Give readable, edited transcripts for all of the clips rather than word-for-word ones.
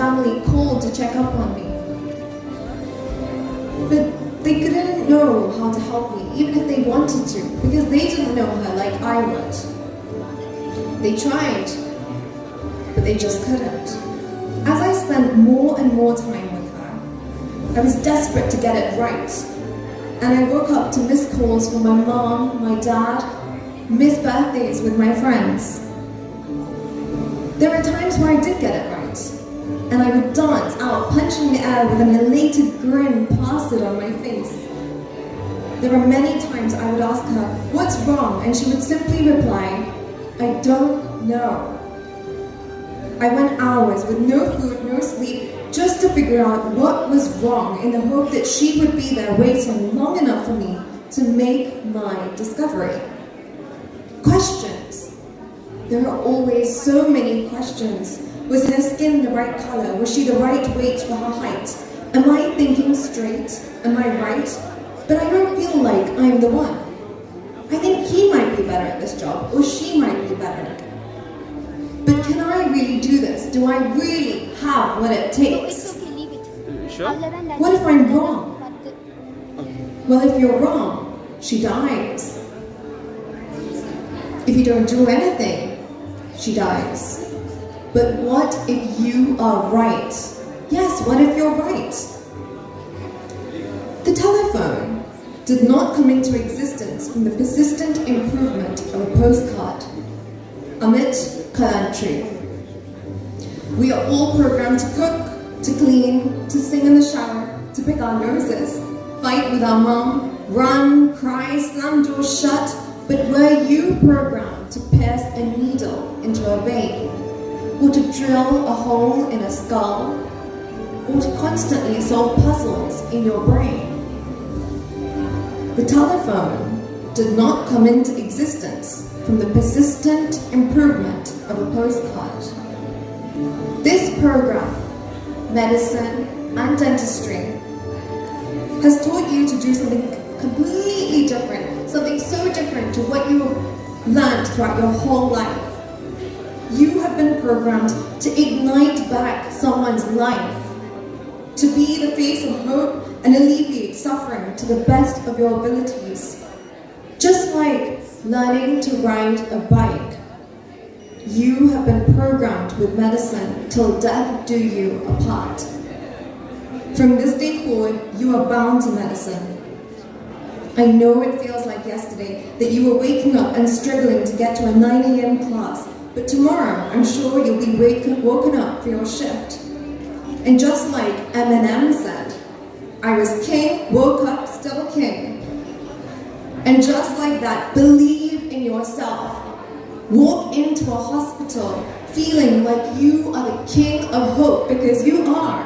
family called to check up on me. But they couldn't know how to help me, even if they wanted to, because they didn't know her like I would. They tried, but they just couldn't. As I spent more and more time with her, I was desperate to get it right. And I woke up to missed calls from my mom, my dad, missed birthdays with my friends. There were times where I did get it right, and I would dance out, punching the air with an elated grin plastered on my face. There were many times I would ask her, "What's wrong?" and she would simply reply, "I don't know." I went hours with no food, no sleep, just to figure out what was wrong in the hope that she would be there waiting long enough for me to make my discovery. Questions. There are always so many questions. Was her skin the right color? Was she the right weight for her height? Am I thinking straight? Am I right? But I don't feel like I'm the one. I think he might be better at this job, or she might be better. But can I really do this? Do I really have what it takes? Sure? What if I'm wrong? Well, if you're wrong, she dies. If you don't do anything, she dies. But what if you are right? Yes, what if you're right? The telephone did not come into existence from the persistent improvement of a postcard. Amit Kalantri. We are all programmed to cook, to clean, to sing in the shower, to pick our noses, fight with our mom, run, cry, slam doors shut. But were you programmed to pierce a needle into a vein, or to drill a hole in a skull, or to constantly solve puzzles in your brain? The telephone did not come into existence from the persistent improvement of a postcard. This program, medicine and dentistry, has taught you to do something completely different, something so different to what you have learned throughout your whole life. You have been programmed to ignite back someone's life, to be the face of hope and alleviate suffering to the best of your abilities. Just like learning to ride a bike, you have been programmed with medicine till death do you apart. From this day forward, you are bound to medicine. I know it feels like yesterday that you were waking up and struggling to get to a 9 a.m. class, but tomorrow I'm sure you'll be woken up for your shift. And just like Eminem said, I was king, woke up, still king. And just like that, believe in yourself. Walk into a hospital feeling like you are the king of hope, because you are.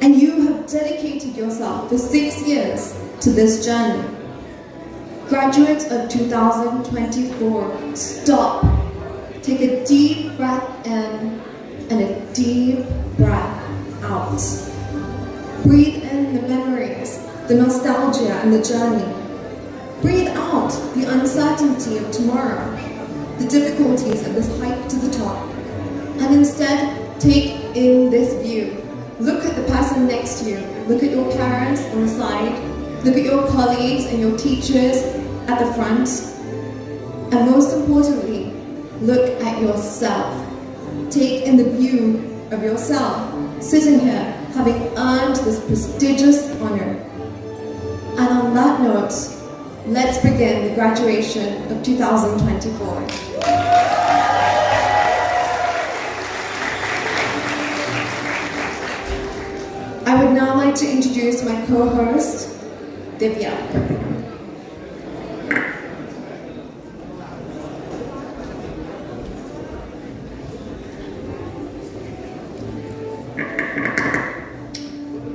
And you have dedicated yourself for 6 years to this journey. Graduates of 2024, stop. Take a deep breath in and a deep breath out. Breathe in the memories, the nostalgia and the journey. Breathe out the uncertainty of tomorrow, the difficulties of this hike to the top. And instead, take in this view. Look at the person next to you. Look at your parents on the side. Look at your colleagues and your teachers at the front. And most importantly, look at yourself. Take in the view of yourself, sitting here, having earned this prestigious honor. And on that note, let's begin the graduation of 2024. I would now like to introduce my co-host, Divya.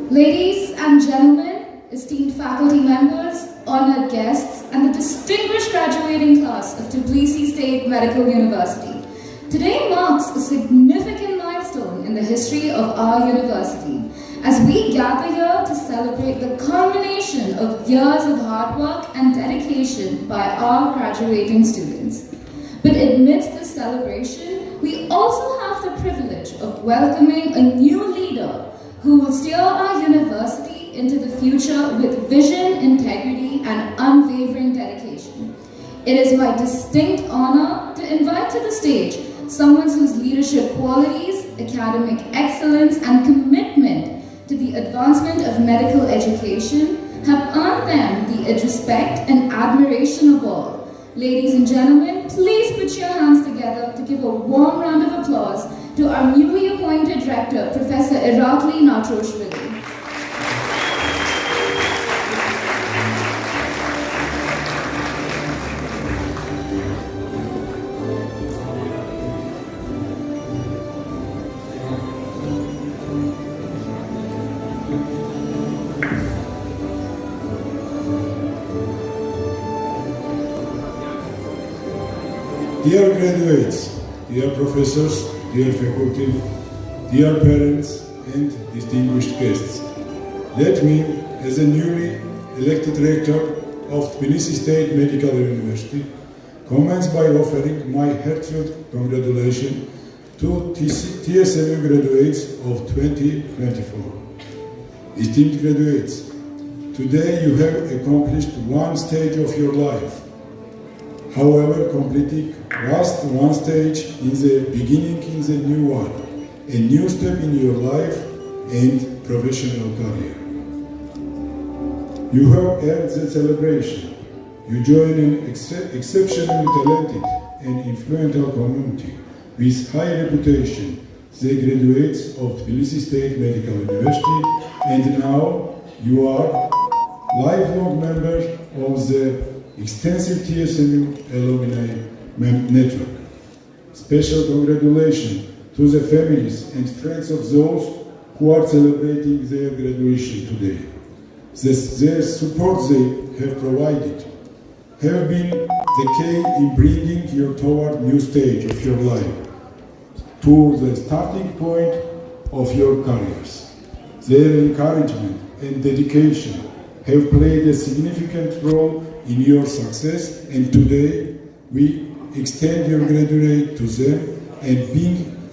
Ladies and gentlemen, esteemed faculty members, honored guests, and the distinguished graduating class of Tbilisi State Medical University. Today marks a significant milestone in the history of our university, as we gather here to celebrate the culmination of years of hard work and dedication by our graduating students. But amidst this celebration, we also have have the privilege of welcoming a new leader who will steer our university into the future with vision, integrity, and unwavering dedication. It is my distinct honor to invite to the stage someone whose leadership qualities, academic excellence, and commitment to the advancement of medical education have earned them the respect and admiration of all. Ladies and gentlemen, please put your hands together to give a warm round of applause to our newly appointed Rector, Professor Irakli Natroshvili. Dear graduates, dear professors, dear faculty, dear parents, and distinguished guests, let me, as a newly elected rector of Tbilisi State Medical University, commence by offering my heartfelt congratulations to TSMU graduates of 2024. Esteemed graduates, today you have accomplished one stage of your life. However, completing just one stage in the beginning is a new one, a new step in your life and professional career. You have earned the celebration. You join an exceptionally talented and influential community with high reputation, the graduates of Tbilisi State Medical University, and now you are lifelong members of the extensive TSMU alumni network. Special congratulations to the families and friends of those who are celebrating their graduation today. Their support they have provided have been the key in bringing you toward new stage of your life, to the starting point of your careers. Their encouragement and dedication have played a significant role in your success, and today we extend your gratitude to them and being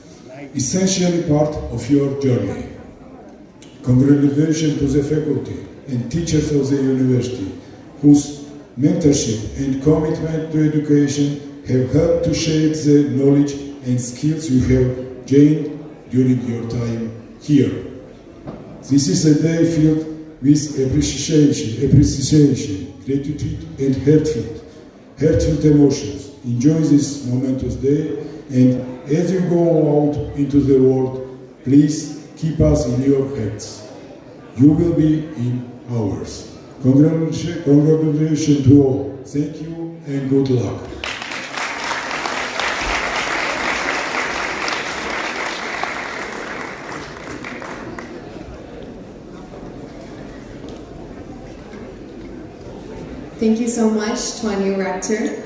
essentially part of your journey. Congratulations to the faculty and teachers of the university whose mentorship and commitment to education have helped to shape the knowledge and skills you have gained during your time here. This is a day filled with appreciation, gratitude, and heartfelt emotions. Enjoy this momentous day, and as you go out into the world, please keep us in your hearts. You will be in ours. Congratulations to all. Thank you and good luck. Thank you so much to our new rector.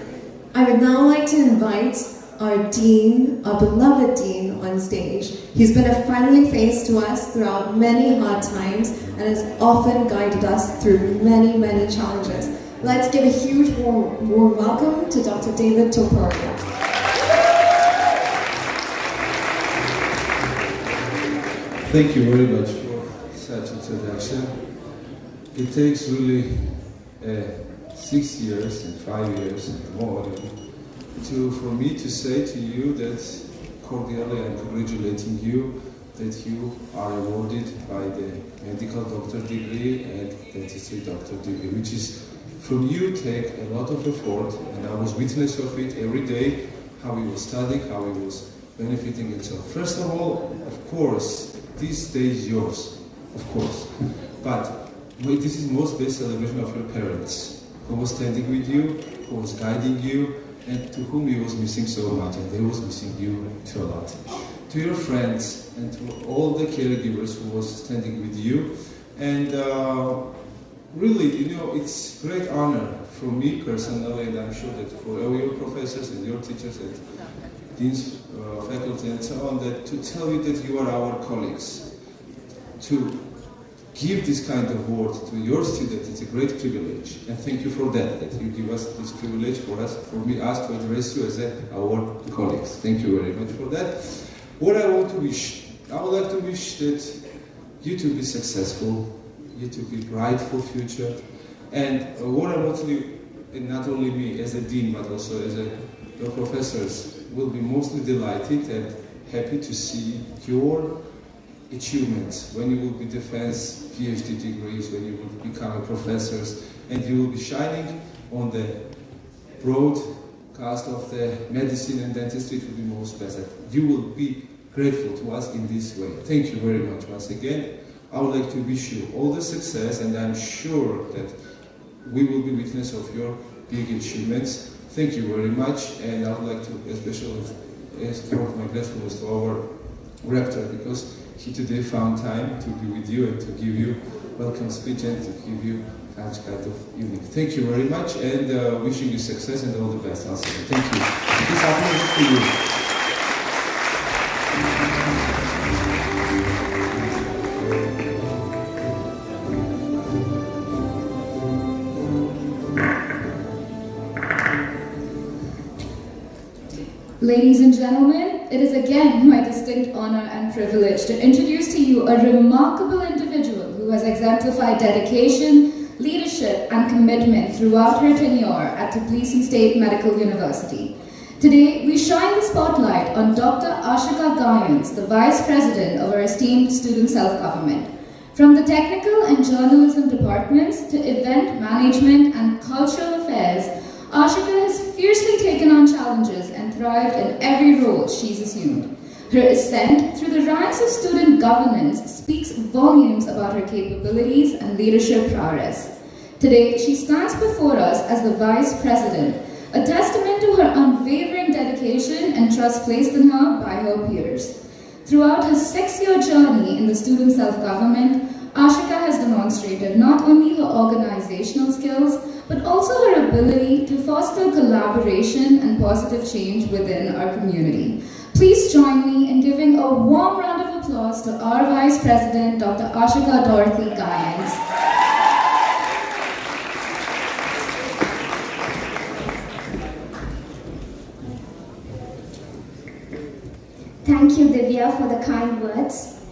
I would now like to invite our dean, our beloved dean, on stage. He's been a friendly face to us throughout many hard times and has often guided us through many, many challenges. Let's give a huge warm welcome to Dr. David Topuria. Thank you very much for such introduction. It takes really 6 years and 5 years and more for me to say to you that cordially I'm congratulating you that you are awarded by the medical doctor degree and dentistry doctor degree, which is from you take a lot of effort, and I was witness of it every day, how he was studying, how he was benefiting himself. First of all, of course, this day is yours, of course, but this is most best celebration of your parents, who was standing with you, who was guiding you, and to whom he was missing so much, and they was missing you too a lot. To your friends and to all the caregivers who was standing with you, and really, you know, it's great honor for me personally, and I'm sure that for all your professors and your teachers and deans, faculty and so on, that to tell you that you are our colleagues. To give this kind of word to your students, it's a great privilege, and thank you for that you give us this privilege for us to address you as our colleagues. Thank you very much for that. What I want to wish, I would like to wish that you to be successful, you to be bright for future, and what I want to, and not only me as a dean, but also as your professors, will be mostly delighted and happy to see your achievements when you will be defense PhD degrees, when you will become a professors, and you will be shining on the broadcast of the medicine and dentistry. It will be most pleasant. You will be grateful to us in this way. Thank you very much once again. I would like to wish you all the success, and I'm sure that we will be witness of your big achievements. Thank you very much, and I would like to especially express my gratefulness to our rector, because he today found time to be with you and to give you welcome speech and to give you such kind of evening. Thank you very much, and wishing you success and all the best. Also. Thank you. This happens to you. Ladies and gentlemen, it is again my distinct honor and privilege to introduce to you a remarkable individual who has exemplified dedication, leadership, and commitment throughout her tenure at Tbilisi State Medical University. Today, we shine the spotlight on Dr. Ashika Gayans, the Vice President of our esteemed Student Self-Government. From the technical and journalism departments to event management and cultural affairs, Ashika has fiercely taken on challenges and thrived in every role she's assumed. Her ascent through the ranks of student governance speaks volumes about her capabilities and leadership prowess. Today, she stands before us as the Vice President, a testament to her unwavering dedication and trust placed in her by her peers. Throughout her 6-year journey in the student self-government, Ashika has demonstrated not only her organizational skills, but also her ability to foster collaboration and positive change within our community. Please join me in giving a warm round of applause to our Vice President, Dr. Ashika Dorothy Gayans. Thank you, Divya, for the kind words.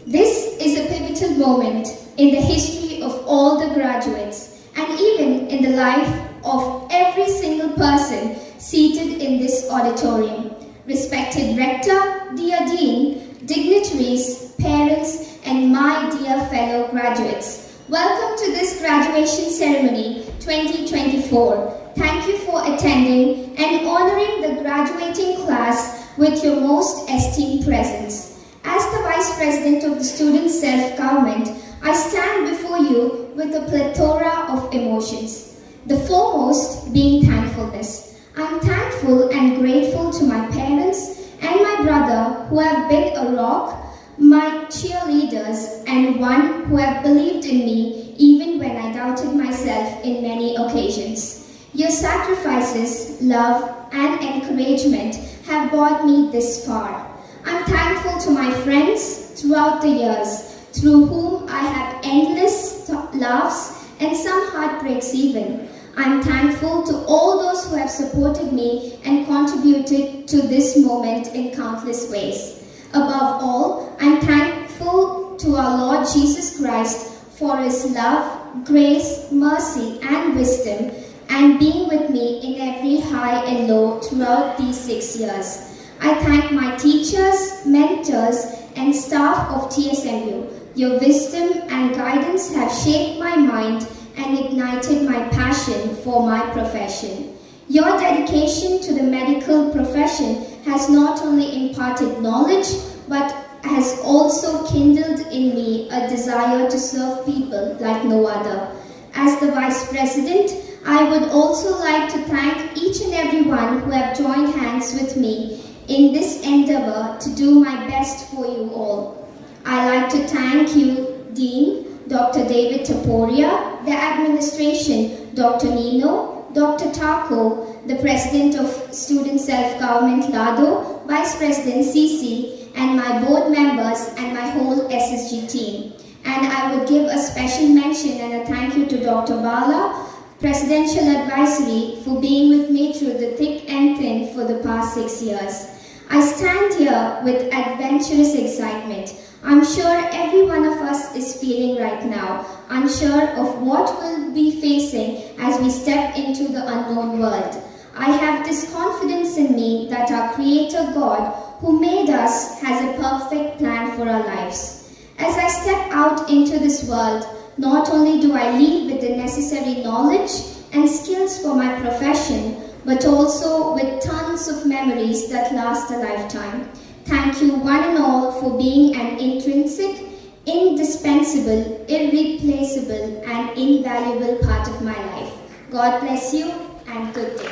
This is a pivotal moment in the history of all the graduates and even in the life of every single person seated in this auditorium. Respected Rector, dear Dean, dignitaries, parents, and my dear fellow graduates, welcome to this graduation ceremony 2024. Thank you for attending and honoring the graduating class with your most esteemed presence. As the Vice President of the Student Self-Government, I stand before you with a plethora of emotions. The foremost being thankfulness. I'm thankful and grateful to my parents and my brother who have been a rock, my cheerleaders, and one who have believed in me even when I doubted myself in many occasions. Your sacrifices, love, and encouragement have brought me this far. I'm thankful to my friends throughout the years, through whom I have endless laughs and some heartbreaks even. I'm thankful to all those who have supported me and contributed to this moment in countless ways. Above all, I'm thankful to our Lord Jesus Christ for His love, grace, mercy, and wisdom, and being with me in every high and low throughout these 6 years. I thank my teachers, mentors, and staff of TSMU. Your wisdom and guidance have shaped my mind and ignited my passion for my profession. Your dedication to the medical profession has not only imparted knowledge, but has also kindled in me a desire to serve people like no other. As the Vice President, I would also like to thank each and everyone who have joined hands with me in this endeavor to do my best for you all. I like to thank you, Dean, Dr. David Taporia, the administration, Dr. Nino, Dr. Taco, the President of Student Self-Government Lado, Vice President CC, and my board members and my whole SSG team. And I would give a special mention and a thank you to Dr. Bala, Presidential Advisory, for being with me through the thick and thin for the past 6 years. I stand here with adventurous excitement. I'm sure every one of us is feeling right now, unsure of what we'll be facing as we step into the unknown world. I have this confidence in me that our Creator God, who made us, has a perfect plan for our lives. As I step out into this world, not only do I leave with the necessary knowledge and skills for my profession, but also with tons of memories that last a lifetime. Thank you one and all for being an intrinsic, indispensable, irreplaceable, and invaluable part of my life. God bless you and good day.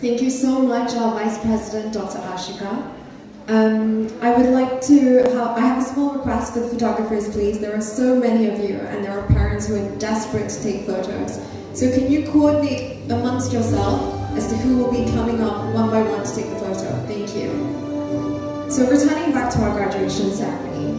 Thank you so much, our Vice President, Dr. Ashika. I would like to, I have a small request for the photographers, please. There are so many of you, and there are parents who are desperate to take photos. So can you coordinate amongst yourself as to who will be coming up one by one to take the photo? Thank you. So returning back to our graduation ceremony,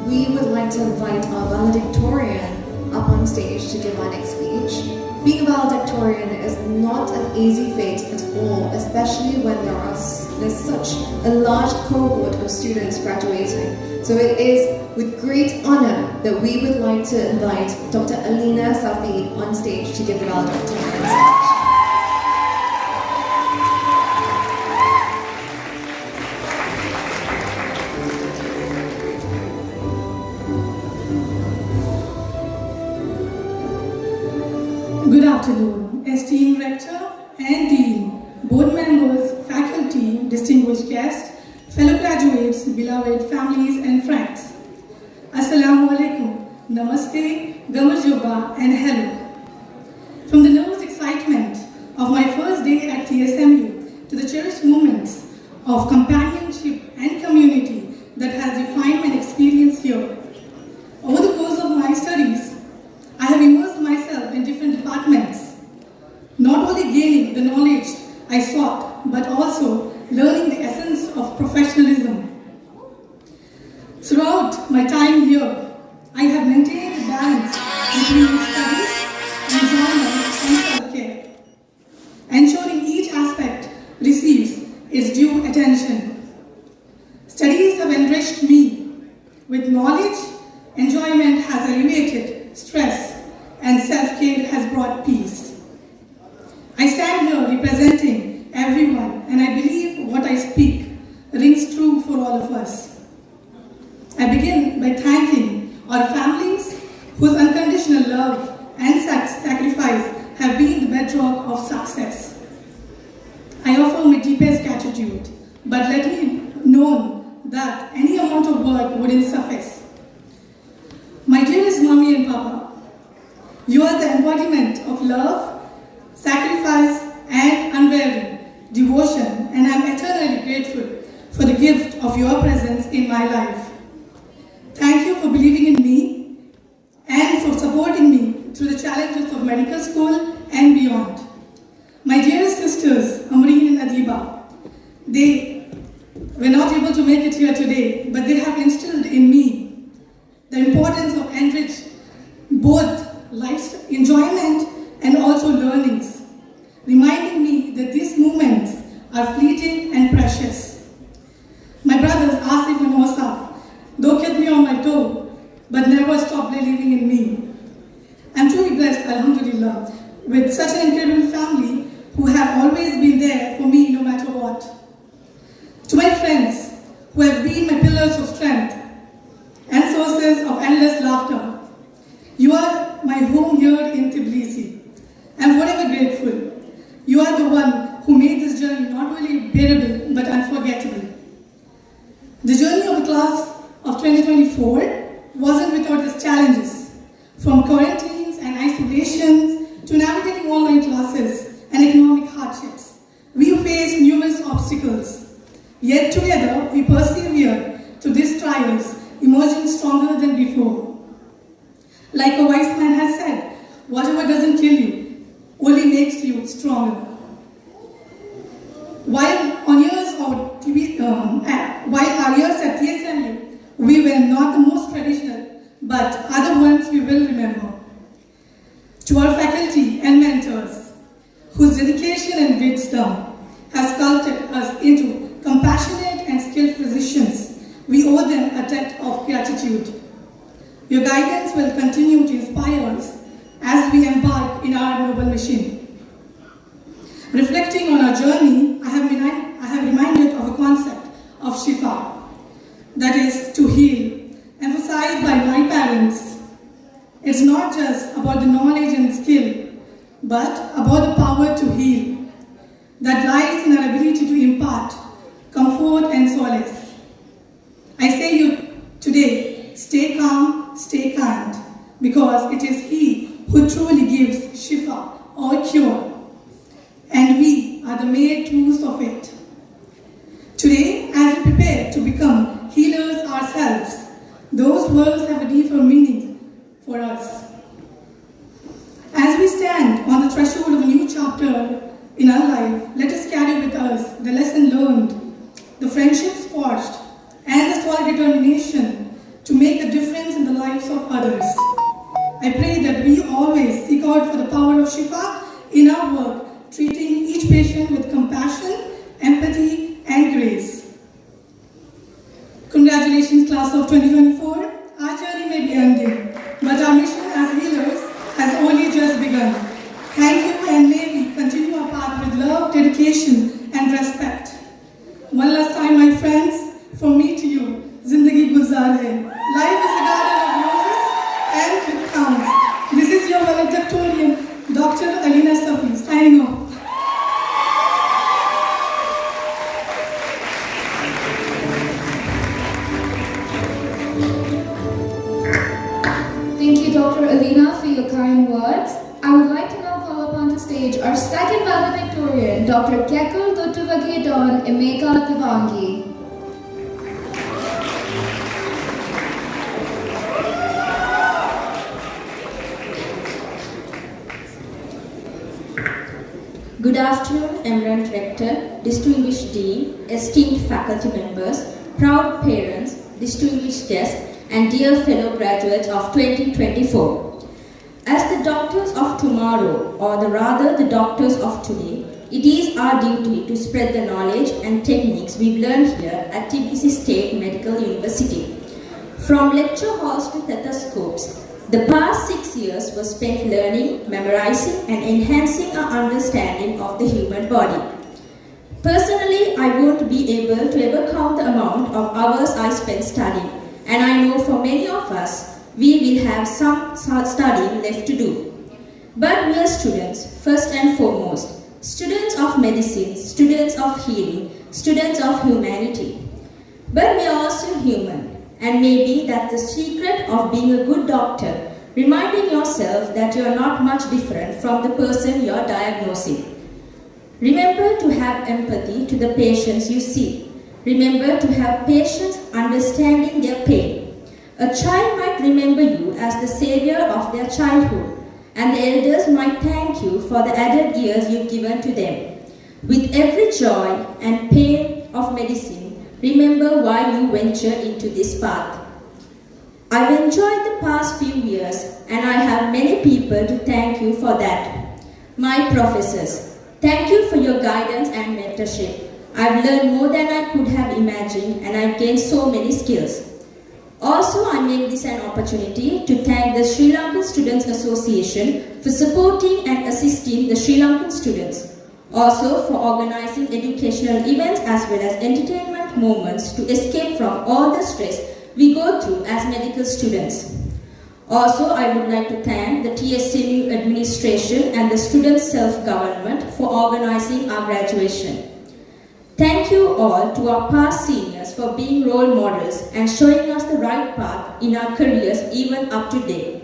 we would like to invite our valedictorian up on stage to give our next speech. Being a valedictorian is not an easy fate at all, especially when there's such a large cohort of students graduating. So it is with great honor that we would like to invite Dr. Alina Safi on stage to give the valedictorian speech. Good afternoon, esteemed Rector and Dean, board members, faculty, distinguished guests, fellow graduates, beloved families and friends. Assalamu alaikum, namaste, gamajuba and hello. From the nervous excitement of my first day at TSMU to the cherished moments of companionship and community that has defined my experience here. Over the course of my studies, I have immersed myself in different departments, not only gaining the knowledge I sought, but also learning the essence of professionalism. Throughout my time here, I have maintained a balance between studies, enjoyment, and self-care, ensuring each aspect receives its due attention. Studies have enriched me with knowledge, enjoyment has alleviated stress, and self-care has brought peace. I stand here representing everyone, and I believe what I speak rings true for all of us. I begin by thanking our families whose unconditional love and sacrifice have been the bedrock of success. I offer my deepest gratitude, but let me know that any amount of work wouldn't suffice. My dearest mommy and papa, you are the embodiment of love, sacrifice, and unwavering devotion, and I am eternally grateful for the gift of your presence in my life. Thank you for believing in me and for supporting me through the challenges of medical school and beyond. My dearest sisters, Amreen and Adiba, they were not able to make it here today, but they have instilled in me the importance of enrich both life's enjoyment and also learnings, reminding me that these moments are fleeting and precious. My brothers Asif and Osaf, though kept me on my toe, but never stopped believing in me. I'm truly blessed, alhamdulillah, with such an incredible family who have always been there for me no matter what. To my friends who have been my pillars of strength and sources of endless laughter, you are my home here in Tbilisi. I'm forever grateful. You are the one who made this journey not only bearable but unforgettable. The journey of the class of 2024 wasn't without its challenges, from quarantines and isolations to navigating online classes and economic hardships. We faced numerous obstacles, yet together we persevered through these trials, emerging stronger than before. Like a wise man has said, whatever doesn't kill you only makes you stronger. While our years at TSMU, we were not the most traditional, but other ones we will remember. faculty and mentors, whose dedication and wisdom has sculpted us into compassionate and skilled physicians, we owe them a debt of gratitude. Your guidance will continue to inspire us as we embark in our noble mission. Reflecting on our journey, I have reminded of a concept of Shifa, that is to heal, emphasized by my parents. It's not just about the knowledge and skill, but about the power to heal that lies in our ability to impart comfort and solace. I say you today, stay calm, stay kind, because it is He who truly gives Shifa or cure, and we are the mere tools of it. Today, as we prepare to become healers ourselves, those words have a deeper meaning for us. As we stand on the threshold of a new chapter in our life, let us carry with us the lesson learned, the friendships forged, and the solid determination to make a difference in the lives of others. I pray that we always seek out for the power of Shifa in our work, treating each patient with compassion, empathy, and grace. Congratulations, class of 2024. Our journey may be ending, but our mission as healers has only just begun. Thank you, and may we continue our path with love, dedication, and respect. One last time, my friends, from me to you, Zindagi Gulzar hai. Life is a garden of roses and it counts. This is your Valedictorian, Dr. Alina Safi, signing off. Thank you, Dr. Alina, for your kind words. I would like to now call upon the stage our second valedictorian, Dr. Kekul Dutuvagedon Emeka Tivangi. Good afternoon, Eminent Rector, Distinguished Dean, esteemed faculty members, proud parents, distinguished guests, and dear fellow graduates of 2024. As the doctors of tomorrow, or rather the doctors of today, it is our duty to spread the knowledge and techniques we've learned here at Tbilisi State Medical University. From lecture halls to stethoscopes, the past 6 years was spent learning, memorizing, and enhancing our understanding of the human body. Personally, I won't be able to ever count the amount of hours I spent studying, and I know for many of us, we will have some studying left to do. But we are students, first and foremost, students of medicine, students of healing, students of humanity. But we are also human. And maybe that's the secret of being a good doctor, reminding yourself that you are not much different from the person you are diagnosing. Remember to have empathy to the patients you see. Remember to have patience understanding their pain. A child might remember you as the savior of their childhood, and the elders might thank you for the added years you've given to them. With every joy and pain of medicine, remember why you ventured into this path. I've enjoyed the past few years, and I have many people to thank you for that. My professors, thank you for your guidance and mentorship. I've learned more than I could have imagined, and I've gained so many skills. Also, I make this an opportunity to thank the Sri Lankan Students Association for supporting and assisting the Sri Lankan students. Also for organizing educational events as well as entertainment moments to escape from all the stress we go through as medical students. Also, I would like to thank the TSMU administration and the student self-government for organizing our graduation. Thank you all to our past seniors for being role models and showing us the right path in our careers even up to date.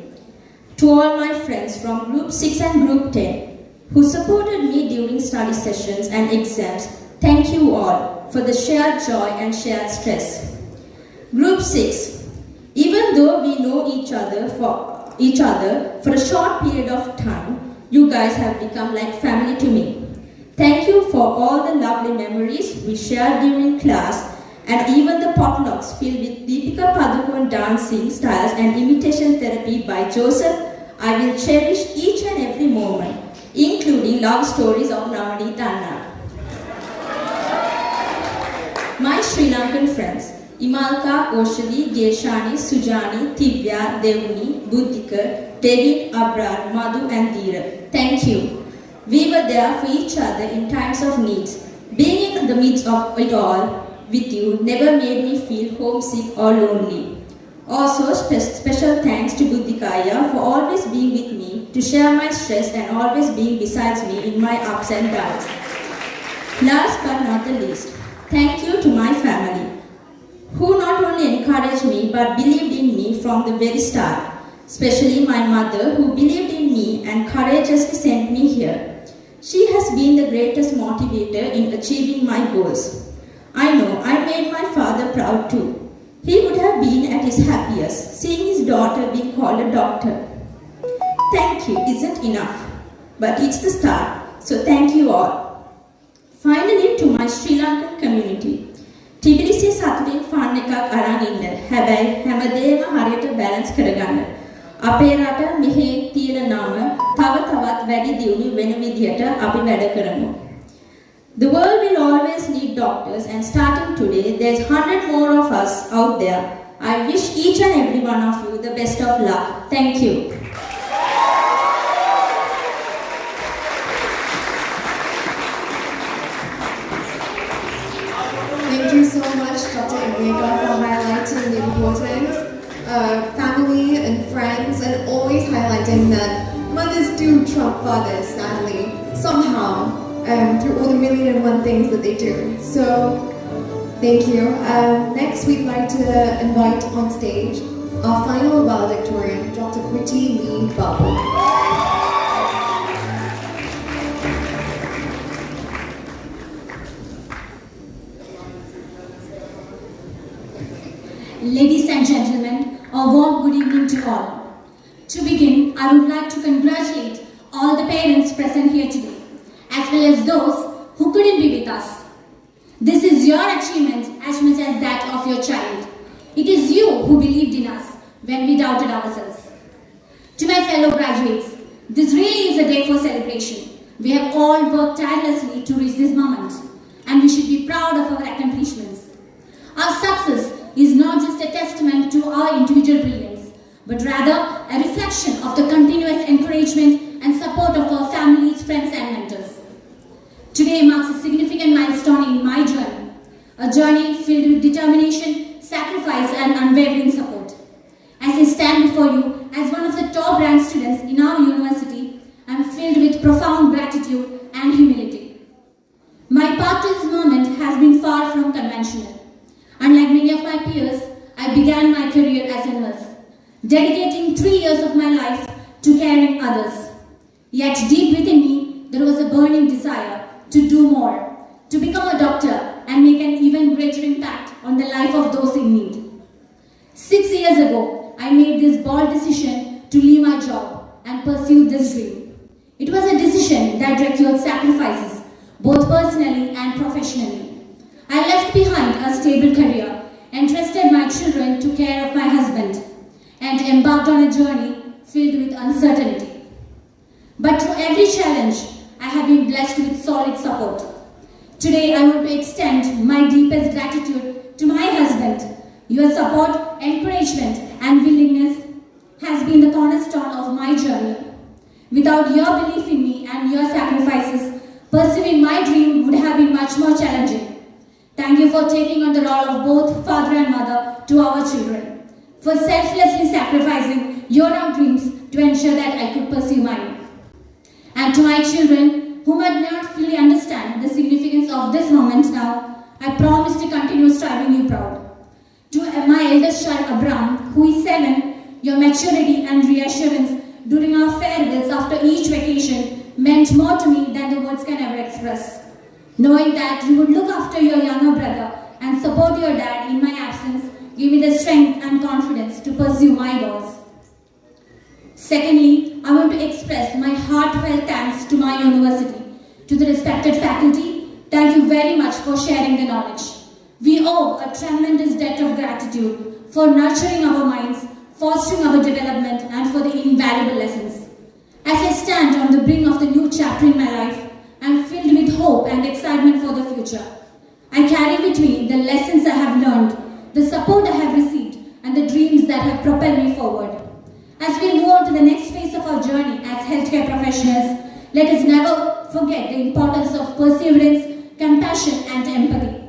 To all my friends from Group 6 and Group 10 who supported me during study sessions and exams, thank you all for the shared joy and shared stress. Group 6, even though we know each other for a short period of time, you guys have become like family to me. Thank you for all the lovely memories we shared during class and even the potlucks filled with Deepika Padukone dancing styles and imitation therapy by Joseph, I will cherish each and every moment, including love stories of Navneet Anna. My Sri Lankan friends, Imalka, Oshali, Geshani, Sujani, Tibya, Devuni, Buddhika, David, Abrar, Madhu and Dheera. Thank you. We were there for each other in times of need. Being in the midst of it all with you never made me feel homesick or lonely. Also, special thanks to Buddhikaya for always being with me to share my stress and always being besides me in my ups and downs. Last but not the least, thank you to my family, who not only encouraged me but believed in me from the very start, especially my mother who believed in me and courageously sent me here. She has been the greatest motivator in achieving my goals. I know I made my father proud too. He would have been at his happiest seeing his daughter being called a doctor. Thank you isn't enough, but it's the start, so thank you all. Finally, to my Sri Lankan community, Tbilisi සතුටින් fun එකක් අරන් ඉන්න. හැබැයි හැමදේම හරියට balance කරගන්න. අපේ රට මෙහි තියෙන නම තව තවත් වැඩි දියුණු වෙන විදිහට අපි වැඩ කරමු. The world will always need doctors, and starting today, there's 100 more of us out there. I wish each and every one of you the best of luck. Thank you. Thank you so much, Dr. Enrica, for highlighting the importance of family and friends, and always highlighting that mothers do trump fathers, sadly, somehow, through all the million and one things that they do. So, thank you. Next, we'd like to invite on stage our final valedictorian, Dr. Priti Lee Babu. Ladies and gentlemen, a warm good evening to all. To begin, I would like to congratulate all the parents present here today, as well as those who couldn't be with us. This is your achievement as much as that of your child. It is you who believed in us when we doubted ourselves. To my fellow graduates, this really is a day for celebration. We have all worked tirelessly to reach this moment, and we should be proud of our accomplishments. Our success is not just a testament to our individual brilliance, but rather a reflection of the continuous encouragement and support of our families, friends and mentors. Today marks a significant milestone in my journey, a journey filled with determination, sacrifice and unwavering support. As I stand before you as one of the top ranked students in our university, I am filled with profound gratitude and humility. My path to this moment has been far from conventional. Unlike many of my peers, I began my career as a nurse, dedicating 3 years of my life to caring others. Yet deep within me, there was a burning desire to do more, to become a doctor and make an even greater impact on the life of those in need. 6 years ago, I made this bold decision to leave my job and pursue this dream. It was a decision that required sacrifices, both personally and professionally. I left behind a stable career, entrusted my children to care of my husband, and embarked on a journey filled with uncertainty. But through every challenge, I have been blessed with solid support. Today, I want to extend my deepest gratitude to my husband. Your support, encouragement, and willingness has been the cornerstone of my journey. Without your belief in me and your sacrifices, pursuing my dream would have been much more challenging. Thank you for taking on the role of both father and mother to our children, for selflessly sacrificing your own dreams to ensure that I could pursue mine. And to my children, who might not fully understand the significance of this moment now, I promise to continue striving you proud. To my eldest child, Abram, who is 7, your maturity and reassurance during our farewells after each vacation meant more to me than the words can ever express. Knowing that you would look after your younger brother and support your dad in my absence gave me the strength and confidence to pursue my goals. Secondly, I want to express my heartfelt thanks to my university. To the respected faculty, thank you very much for sharing the knowledge. We owe a tremendous debt of gratitude for nurturing our minds, fostering our development and for the invaluable lessons. As I stand on the brink of the new chapter in my life, I am filled with hope and excitement for the future. I carry with me the lessons I have learned, the support I have received, and the dreams that have propelled me forward. As we move on to the next phase of our journey as healthcare professionals, let us never forget the importance of perseverance, compassion, and empathy.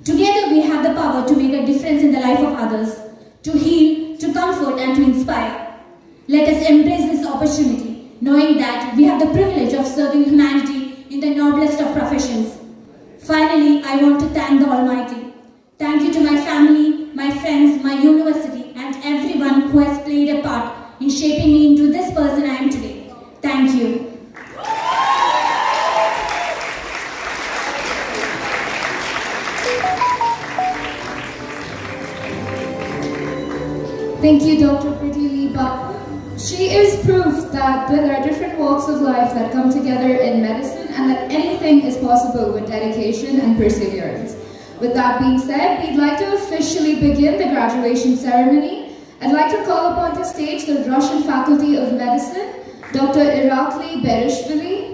Together we have the power to make a difference in the life of others, to heal, to comfort, and to inspire. Let us embrace this opportunity, knowing that we have the privilege of serving humanity in the noblest of professions. Finally, I want to thank the Almighty. Thank you to my family, my friends, my university, and everyone who has played a part in shaping me into this person I am today. Thank you. Thank you, Dr. Pretty Liba. She is proof that there are different walks of life that come together in medicine and that anything is possible with dedication and perseverance. With that being said, we'd like to officially begin the graduation ceremony. I'd like to call upon to stage the Russian Faculty of Medicine, Dr. Irakli Berishvili.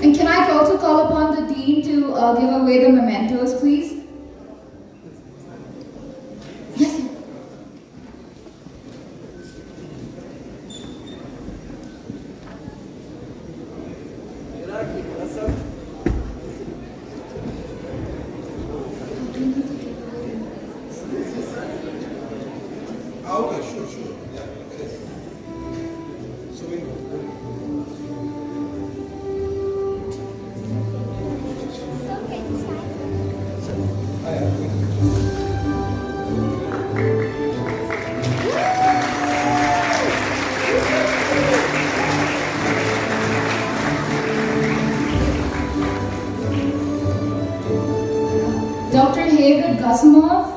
And can I also call upon the Dean to give away the mementos, please? Yes, sir. Okay, sure. Yeah, okay. So we Dr. David Gasimov.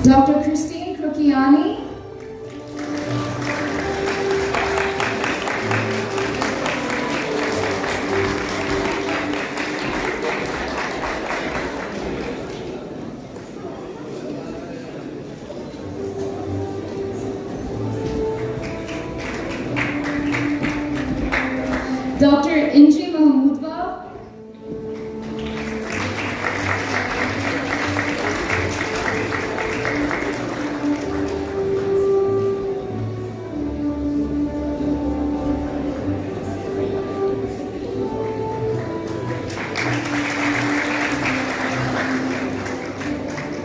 Dr. Christine Krukiani. Dr. Inji Mahmoodwa.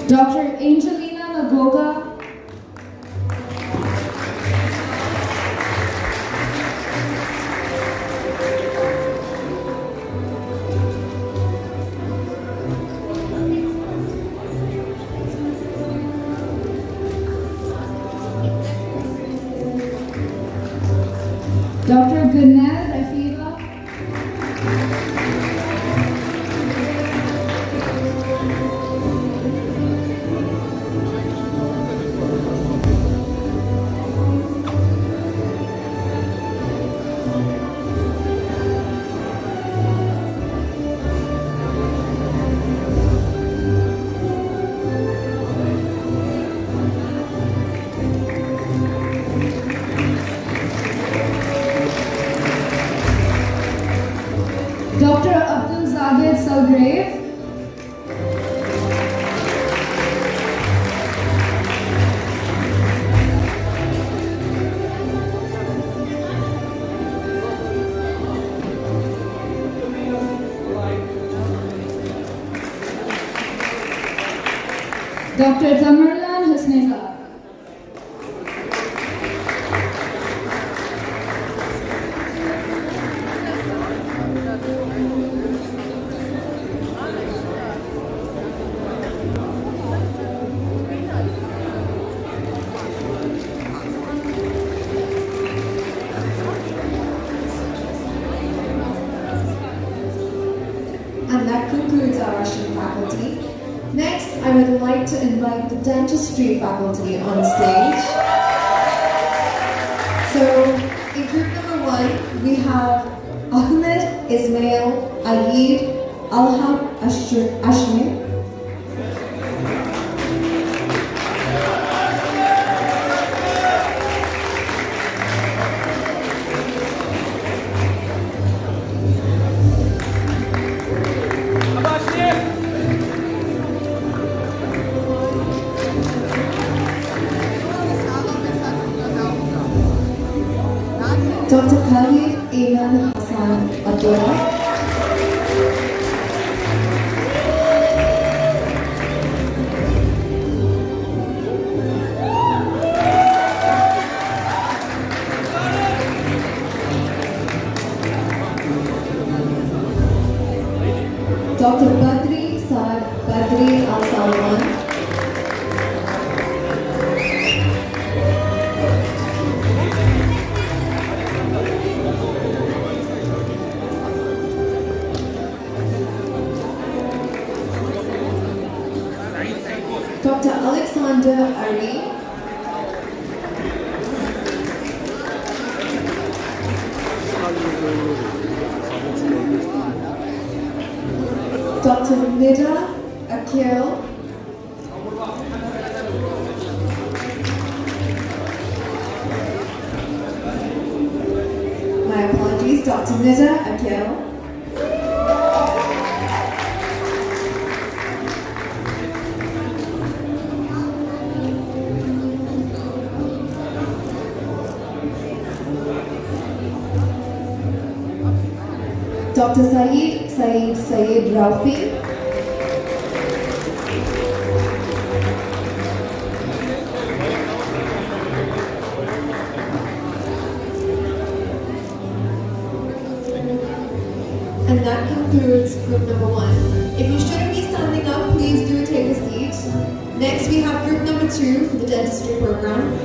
Dr. Angelina Nagoga. Dr. Gunel Rafiva. Dr. Abdul Zahid Salgrave. Dr. Tamerlan Husnezad. to invite the dentistry faculty on stage. So, in group number 1, we have Ahmed Ismail Aid Alham Ashmi. Dr. Khalid Iman Hassan Abdullah. Dr. Badri Saad Badri Al Salman. Dr. Alexander Ari. Dr. Nida Akil. My apologies, Dr. Nida Akil. Dr. Saeed Rafi. And that concludes group number 1. If you shouldn't be standing up, please do take a seat. Next, we have group number 2 for the dentistry program.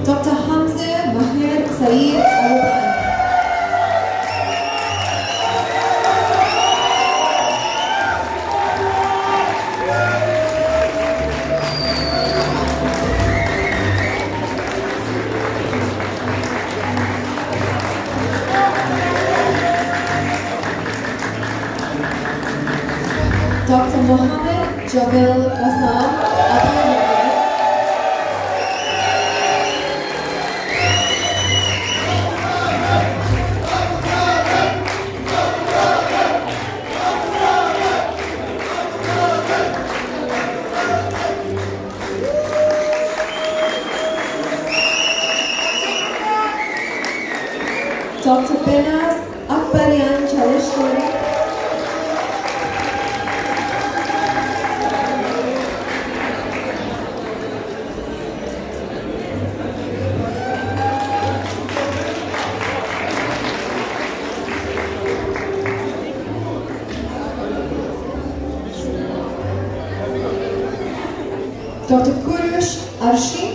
Dr. Hamza Mahir Saeed Al-Ban. Dr. Mohammed Jabil Bassam Abdul. Dr. Benaz Akbarian Chalishwari. Dr. Kurush Arshi.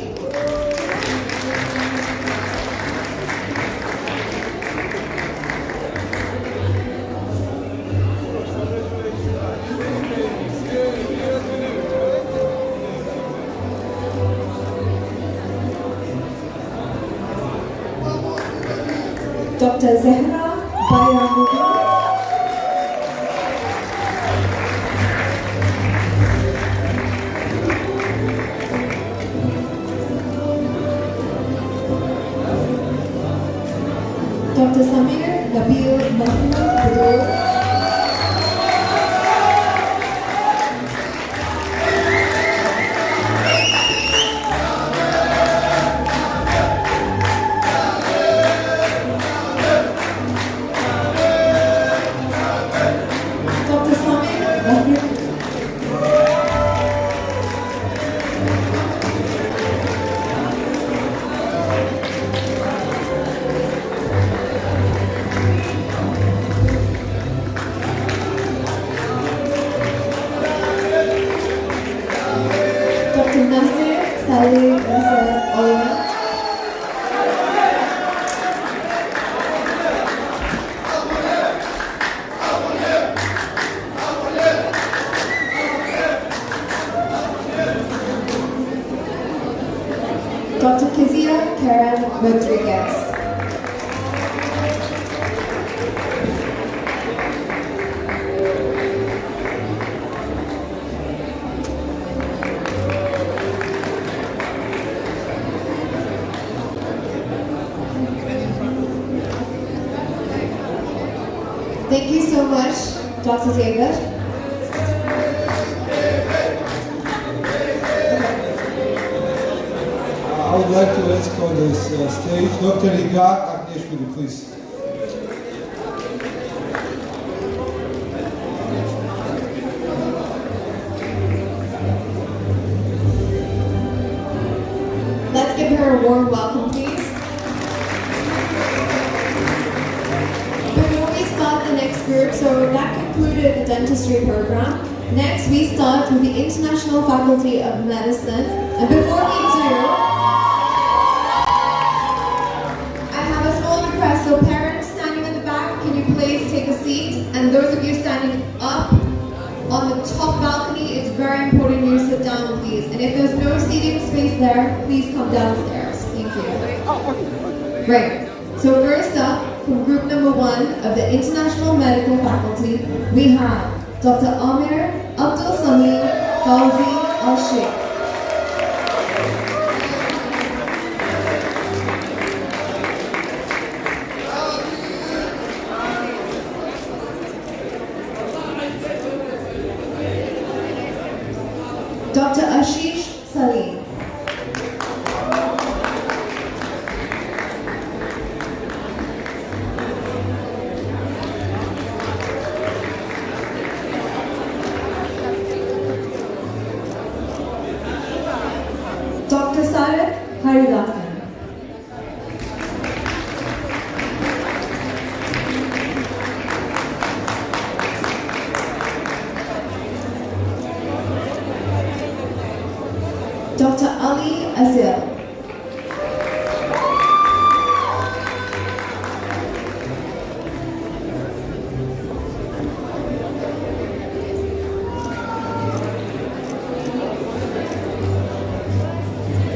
Dr. Zehra Bayramudi. Dr. Samir Nabil Mahmoud Budur. Dr. Samir Mahmoud. Karen Rodriguez. Thank you so much, Dr. David. I would like to ask on this stage Dr. Igor Agnieszwili, please. Let's give her a warm welcome, please. Before we start the next group, so that concluded the dentistry program. Next, we start with the International Faculty of Medicine. And before we do, I have a small request. So parents standing in the back, can you please take a seat? And those of you standing up on the top balcony, it's very important you sit down, please. And if there's no seating space there, please come downstairs. Thank you. Right. So first up, from group number 1 of the International Medical Faculty, we have Dr. Amir Abdul Sami Fauzi Al-Sheikh. Dr. Ashish Salim. Dr. Sarat Haridasan. Dr. Ali Azil.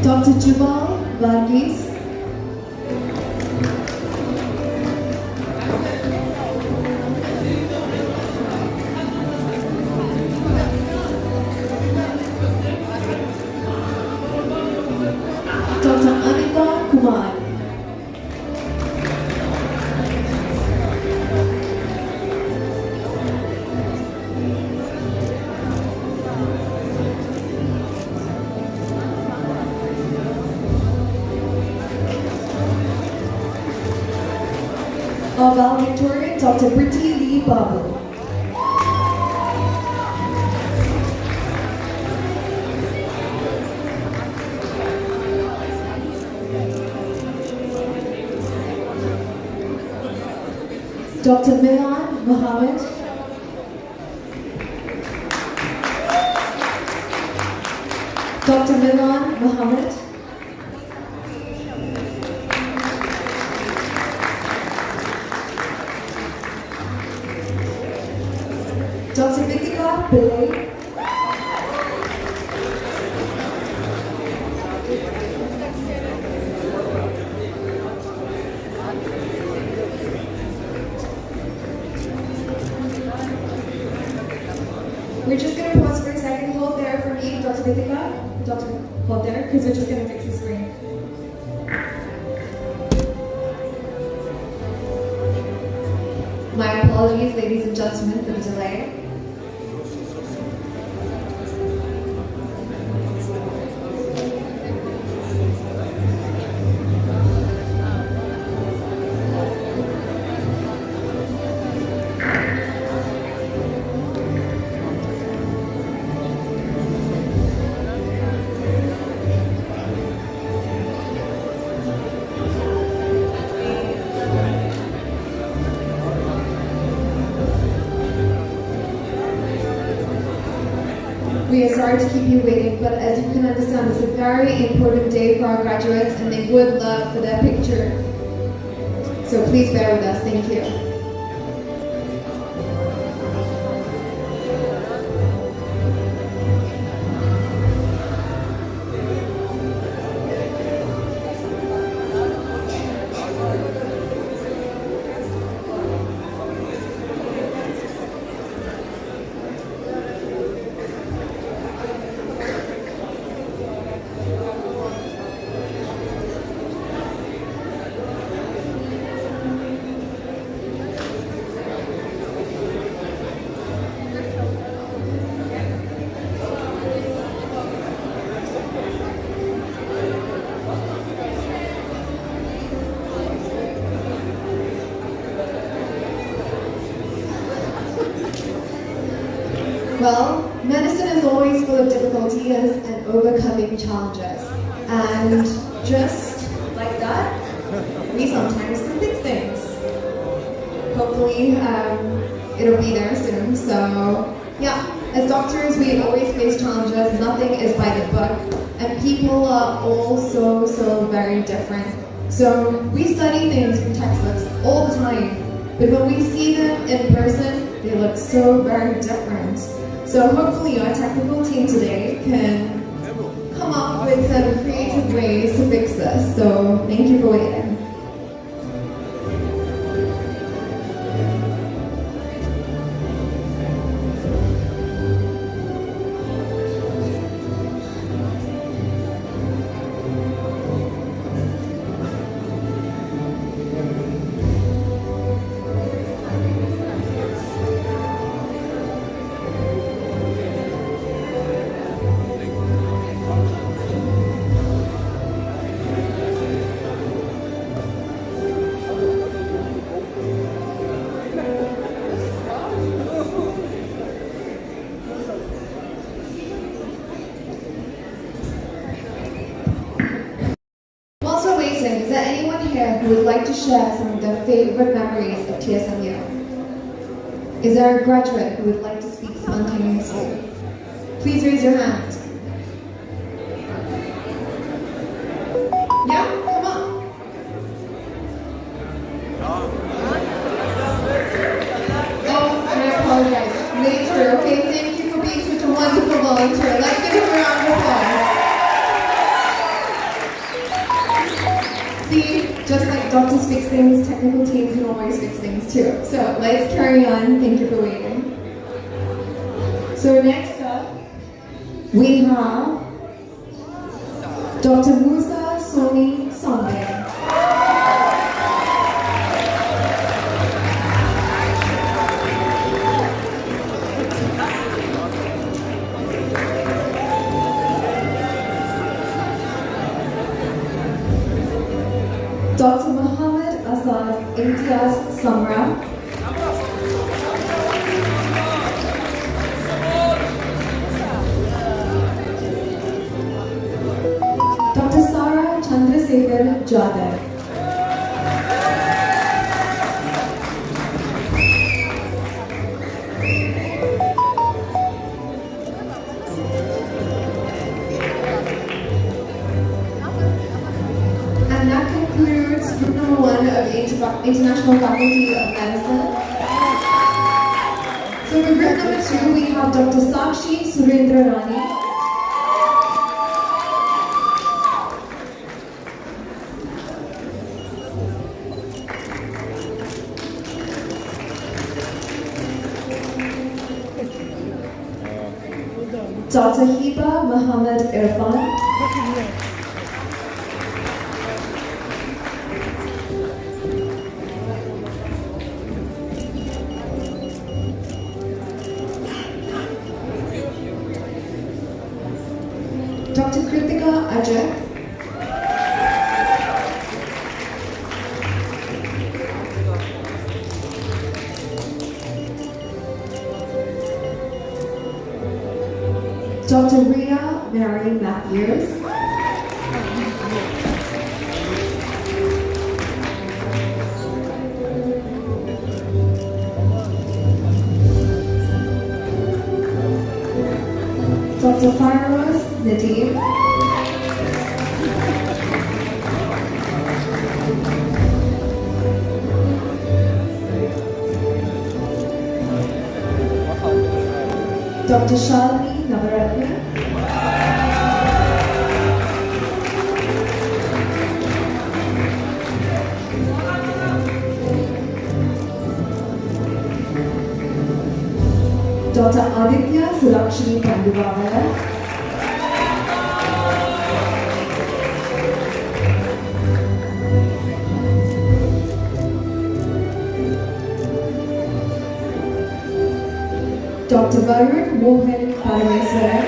Dr. Jubal Varghese. Dr. Anita Kumar. Our valedictorian, Dr. Brittany Lee Babu. Dr. Milan Mohammed. Dr. Milan Mohammed. Dr. Vitika Pillai. We're just going to pause for a second. Hold there for me, Dr. Vitika. Dr. Hold there, because we're just going to fix the screen. My apologies, ladies and gentlemen, for the delay. We are sorry to keep you waiting, but as you can understand, it's a very important day for our graduates and they would love for their picture. So please bear with us. Thank you. Well, medicine is always full of difficulties and overcoming challenges. And just like that, we sometimes can fix things. Hopefully, it'll be there soon. So, yeah, as doctors, we always face challenges. Nothing is by the book. And people are all so very different. So, we study things from textbooks all the time. But when we see them in person, they look so very different. So hopefully our technical team today can come up with some creative ways to fix this. So thank you for waiting. Is there anyone here who would like to share some of their favorite memories of TSMU? Is there a graduate who would like to speak spontaneously? Please raise your hand. Yeah, come on. Oh, I apologize. Later, okay? Thank you for being such a wonderful volunteer. Let's give him a round of applause. See, just like doctors fix things, technical teams can always fix things too. So let's carry on. Thank you for waiting. So next up, we have Dr. Musa Soni Sonde. Dr. Muhammad Asad Imtiaz Samra. Dr. Sara Chandrasekhar Jadhav. And that concludes group number 1 of the International Faculty of Medicine. So for group number 2, we have Dr. Sakshi Surendra Rani. Dr. Hiba Muhammad Irfan. Dr. Kritika Ajay. Dr. Rhea Mary Matthews. Dr. Fairuz Nadeem. Dr. Shalini Navaratne. Dr. Aditya Surakshini Panduvavara. Dr. Varun Mohan Parameswaran.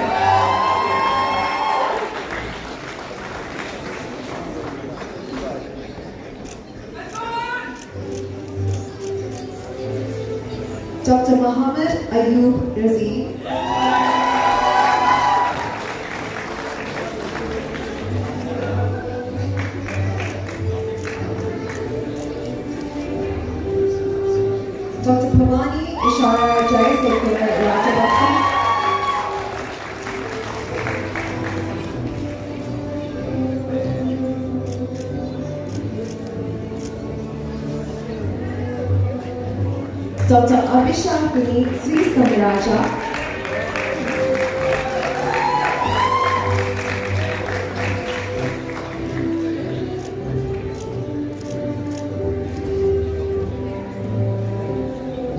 Dr. Mohammed Ayub Razi. Dr. Pavani Ishara Jai Sekula Rajabaksa. Dr. Abhishek Puneet Sri Samiraja.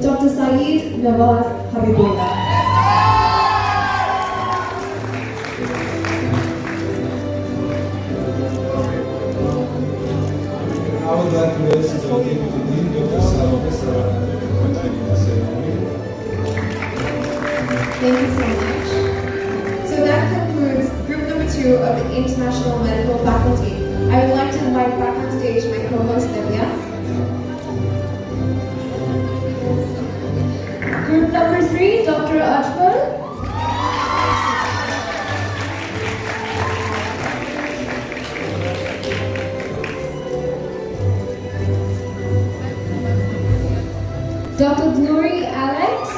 Dr. Saeed Nawaz Habibullah. I would like to ask the Deputy Dean, Dr. Salome Sarana, to continue the ceremony. Thank you so much. So that concludes group number 2 of the International Medical Faculty. I would like to invite back on stage my co-host Divya. Group number 3, Dr. Ajmal. Dr. Glory Alex.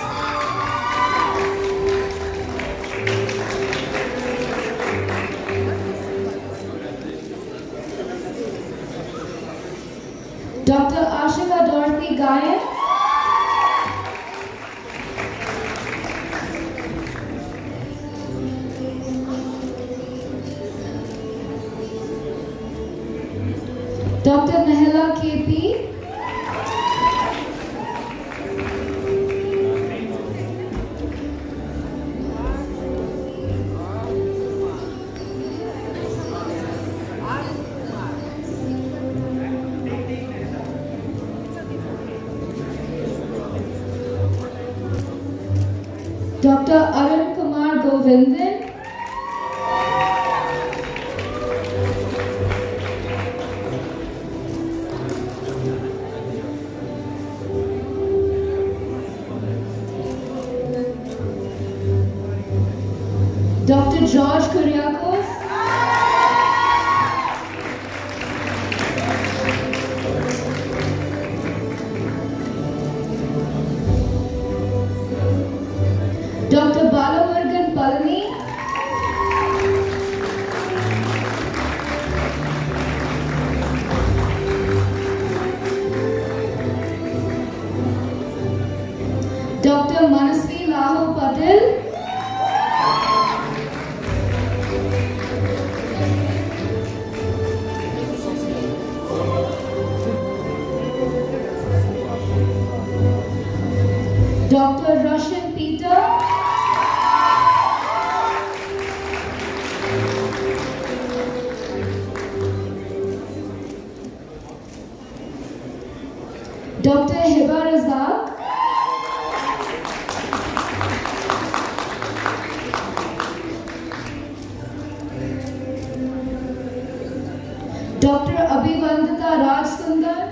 Dr. Ashika Dorothy Gayan. Dr. Nahela KP. Dr. Arun Kumar Govindan. Dr. George Kuriakos. Dr. Balamurugan Palani. Dr. Manasvi Lahu Patil. Dr. Roshan Peter. Dr. Hiba Razak. Dr. Abhivandita Raj Sundar.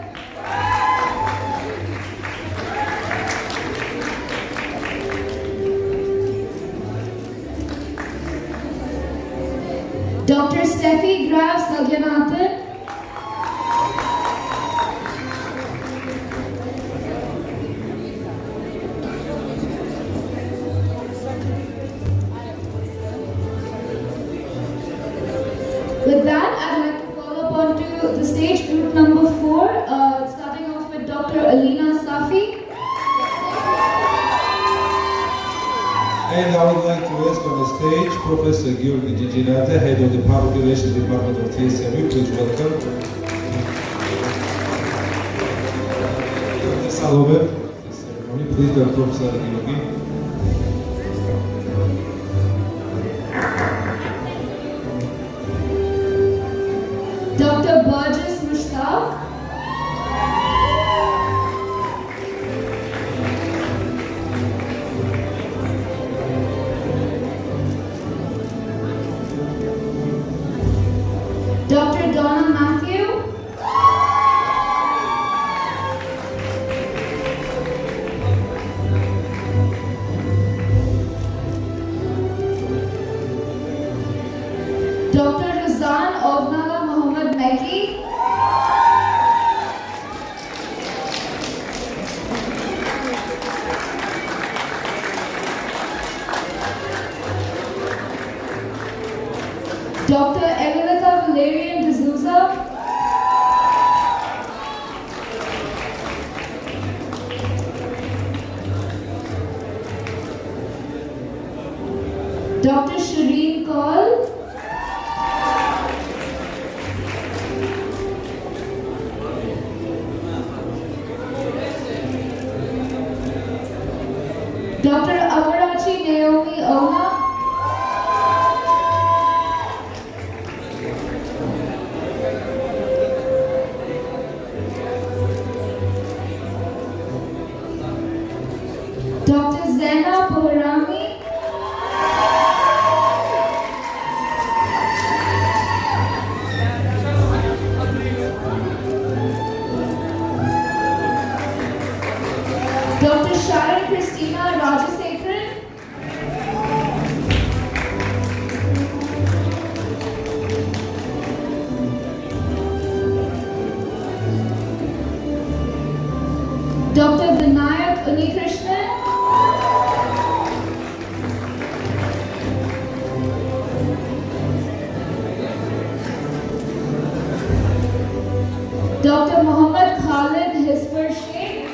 Dr. Steffi Graf Sagyanathan. With that, I'd like to call upon to the stage group number 4, starting off with Dr. Alina Safi. And I would like to ask on the stage Professor Georgi Giginata, Head of the Public Relations Department of TSMU. Please welcome. Dr. Salome, for the ceremony. Please, Dr. Professor Georgi. Dr. Burgess Mushtaq. Dr. Donna Matthew. Dr. Shireen Kaul. Dr. Amarachi Naomi Oha. Dr. Zena Poharami. Dr. Sharon Christina Rajasekharan. Dr. Vinayak Unikrishnan. Dr. Muhammad Khalid Hisper Sheikh.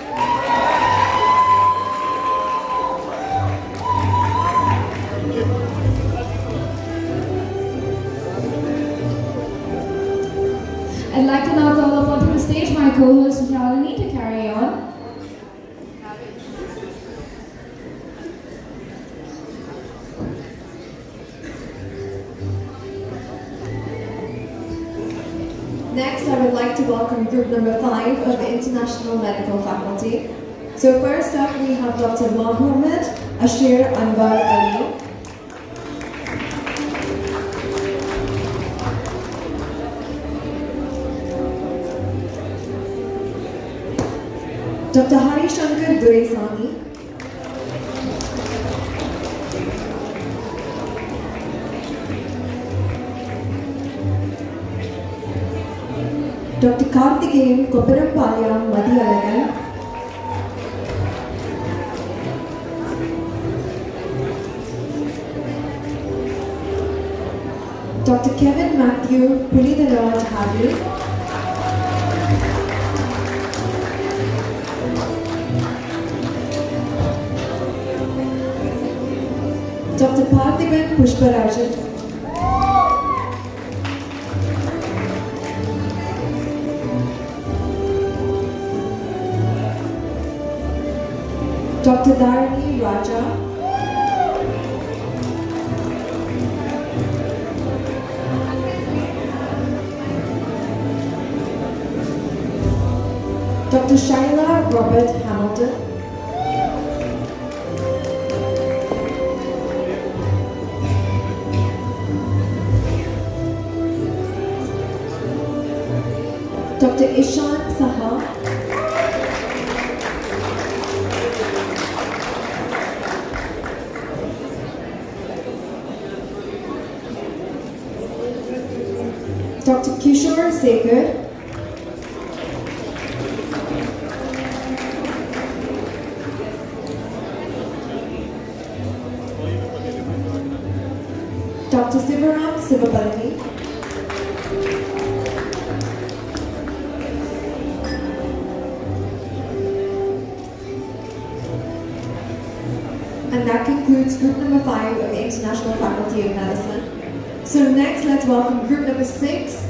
I'd like to now call up onto the stage my co-host Shalini to carry on. Next, I would like to welcome group number 5 of the International Medical Faculty. So first up, we have Dr. Mohammed Ashir Anwar Ali. Dr. Hari Shankar Duresani. Dr. Karthikeyan Koparampalayam Madhyalagan. Dr. Kevin Matthew Punitharaj Hadley. Dr. Parthiban Pushparajan. Dr. Dharani Raja. Dr. Shaila Robert Hamilton. Dr. Ishan Saha. Dr. Kishore Sekhar. Dr. Sivaram Sivapalani. And that concludes group number 5 of the International Faculty of Medicine. So next, let's welcome group number 6.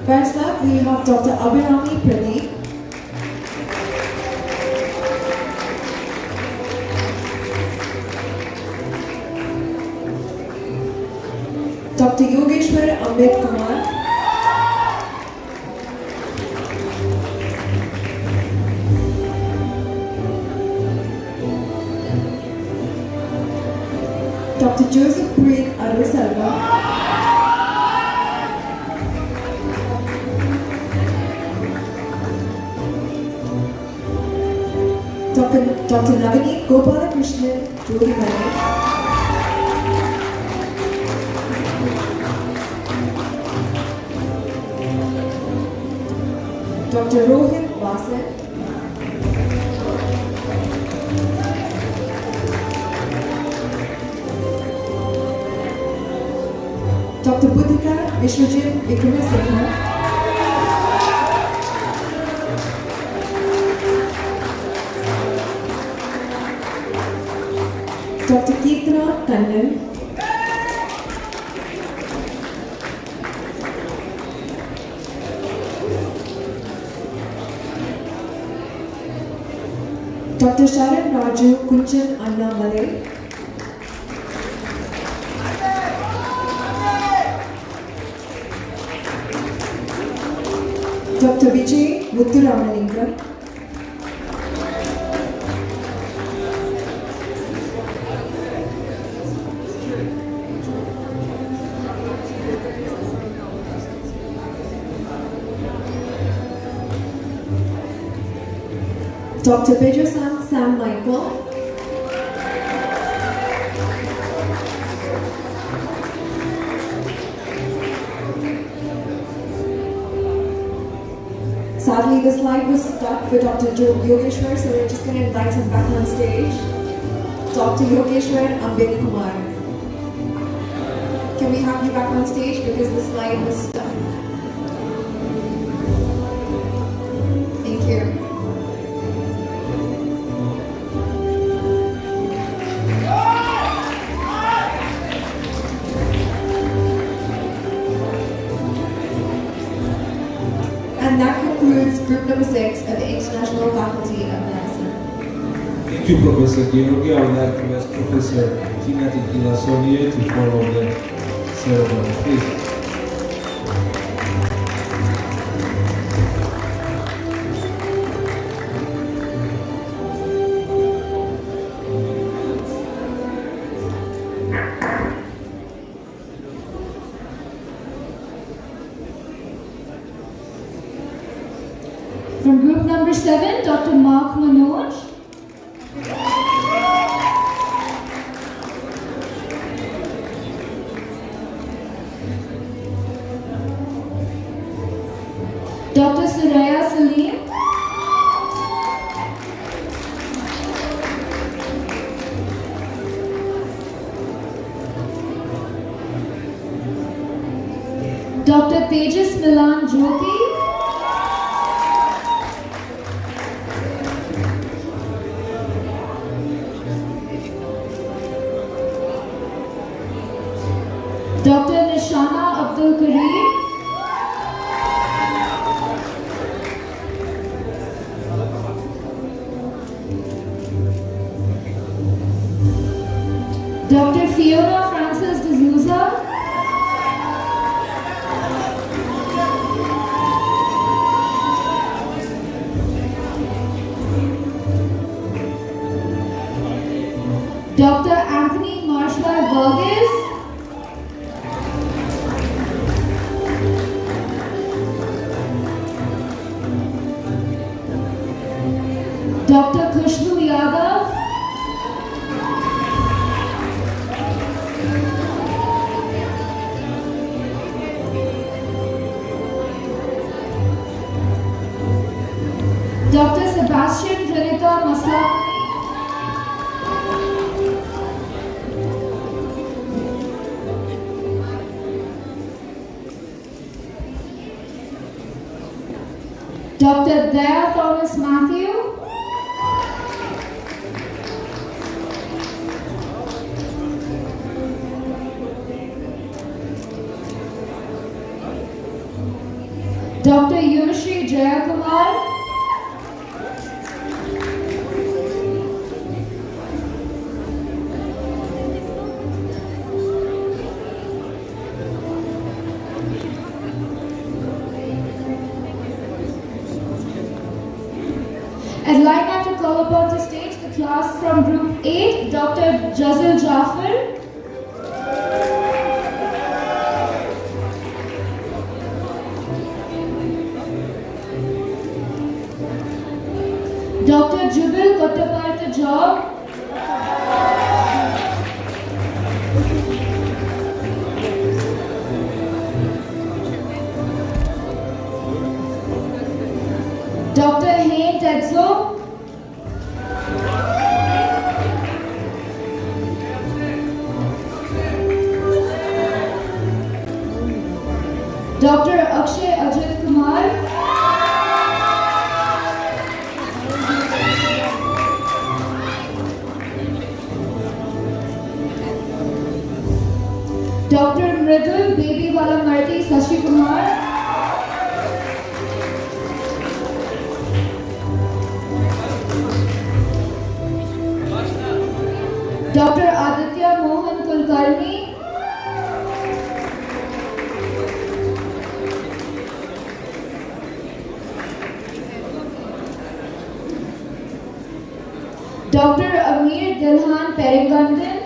First up, we have Dr. Abhirami Pradeep. Dr. Yogeshwar Ambed Kumar. Dr. Joseph Preet Aruselva. Dr. Navini Gopalakrishnan Jodhipalli. Dr. Rohit Vasan. Dr. Buddhika Vishwajit Vikramasinghe. Dr. Keetana Kannan. Dr. Sharan Raju Kunchan Anna Malay. Dr. Vijay Muthuramalingam. Dr. Bejo Sam Michael. Sadly, the slide was stuck for Dr. Yogeshwar, so we're just going to invite him back on stage. Dr. Yogeshwar Ambed Kumar. Can we have you back on stage because the slide was stuck? Thank you. And that concludes group number 6 of the International Faculty of Medicine. Thank you, Professor Georgi. I would like to ask Professor Timothy Gilasonier to follow the ceremony, please. From group number 7, Dr. Mark Manoj. Dr. Suraya Salim. Dr. Tejas Milan Jyoti. Dr. Nishana Abdul Kareem. Dr. Fiona Francis D'Souza. Dr. Anthony Marshall Burgess. Dr. Khushbu Yadav. Dr. Sebastian Renita Maslani. Dr. Daya Thomas Matthew. Dr. Yunushree Jayakumar. I'd like now to call upon to stage the class from group 8, Dr. Jazil Jafar. Dr. Jubil Kottapartha Job. Dr. Hain Tetso. Dr. Akshay Ajit Kumar. Dr. Mridul Baby Marty Sashi Kumar. Dr. Amir Dilhan Perengandan,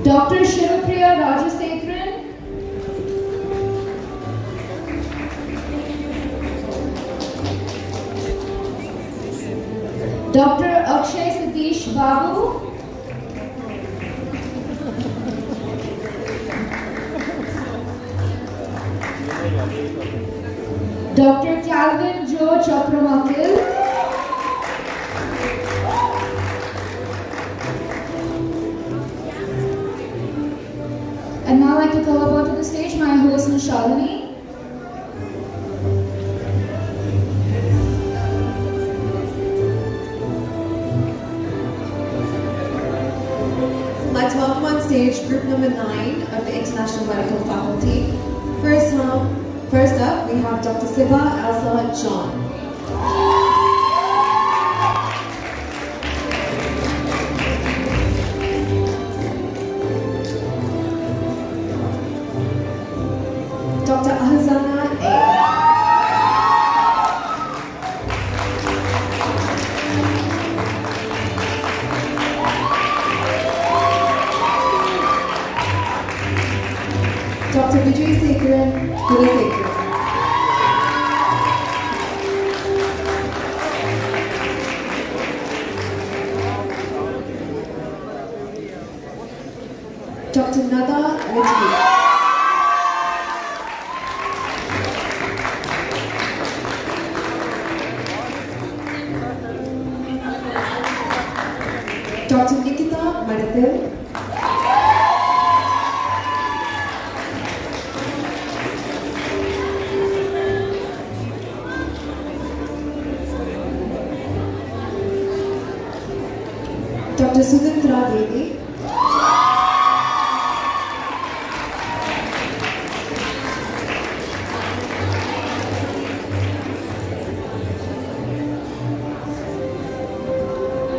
Dr. Shivapriya Rajasekharan, Dr. Akshay Satish Babu, Dr. Calvin Joe Chakramakil, and now I'd like to call upon to the stage my host, Ms. Shalini. Let's welcome on stage group number 9 of the International Medical Faculty. First up, we have Dr. Siba Elsa John. Dr. Ahzana A. Dr. Vijay Sekharan Gulasekharan. Dr. Nada Ritvi. Dr. Nikita Manathil. Dr. Sudhindra Devi.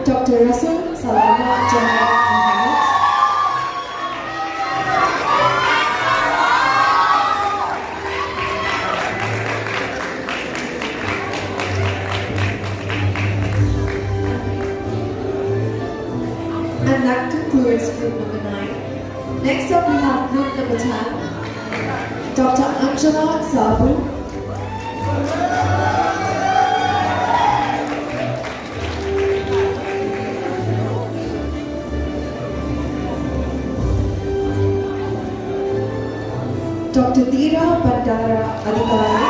Dr. Rasul Salama Jamal Muhammad. And that concludes group number 9. Next up we have group number 10. Dr. Angela Sabu. Dr. Dheera Bandara Adhikari.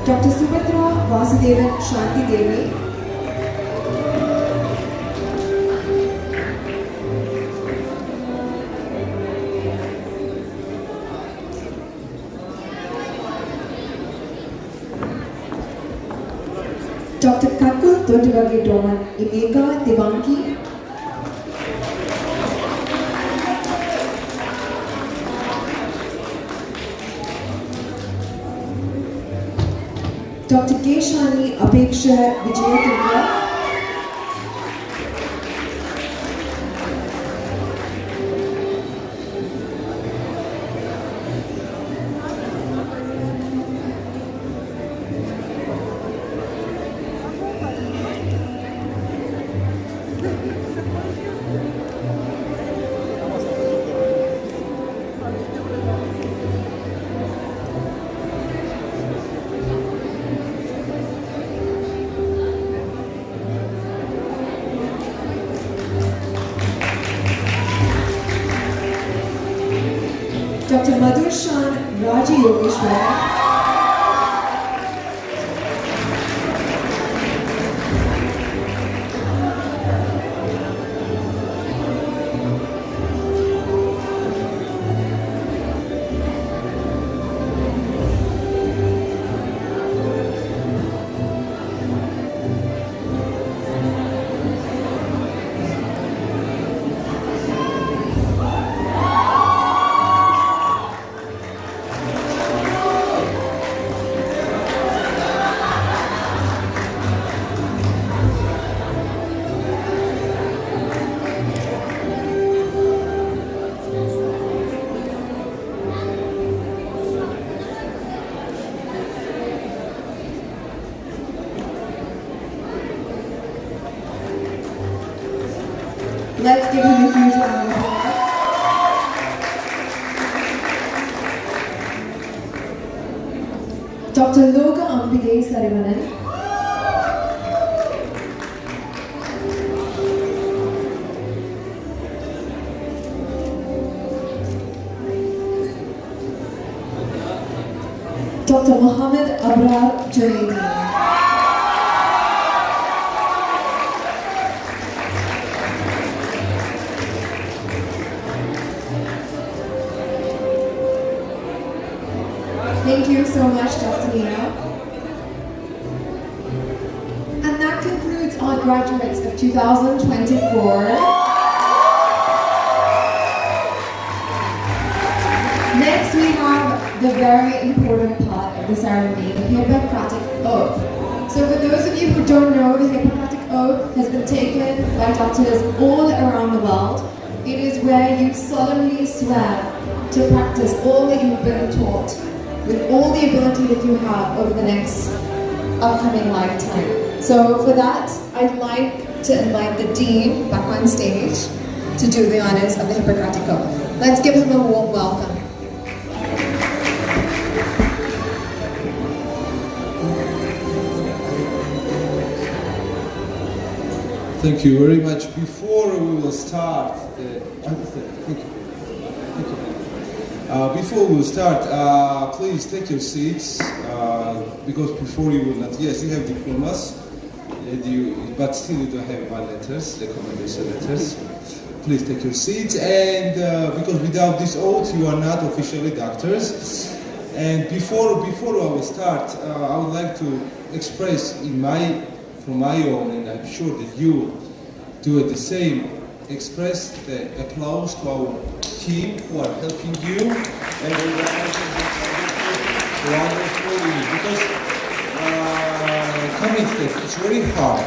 Dr. Subhadra Vasudevan Shanti Devi. Dr. Kakul Dodivagi Doman Imeka Devanki. Dr. Keshani Apeksha Vijayatundra. Dr. Madhur Shan Raji Yogeshwara. Let's give him a huge round of applause. Dr. Loga Ambige Sarivanan. Dr. Mohammed Abrar Junaidi. Thank you so much, Dr. Nina. And that concludes our graduates of 2024. Next, we have the very important part of the ceremony, the Hippocratic Oath. So for those of you who don't know, the Hippocratic Oath has been taken by doctors all around the world. It is where you solemnly swear to practice all that you've been taught with all the ability that you have over the next upcoming lifetime. So for that, I'd like to invite the Dean back on stage to do the honors of the Hippocratic Oath. Let's give him a warm welcome. Thank you very much. Before we will start, before we will start, please take your seats, because before you will not, yes, you have diplomas, but still you don't have my letters, recommendation letters. Please take your seats, and because without this oath, you are not officially doctors. And before I will start, I would like to express from my own, and I'm sure that you do it the same, express the applause to our team who are helping you, and wonderfully, because coming to that, it's very hard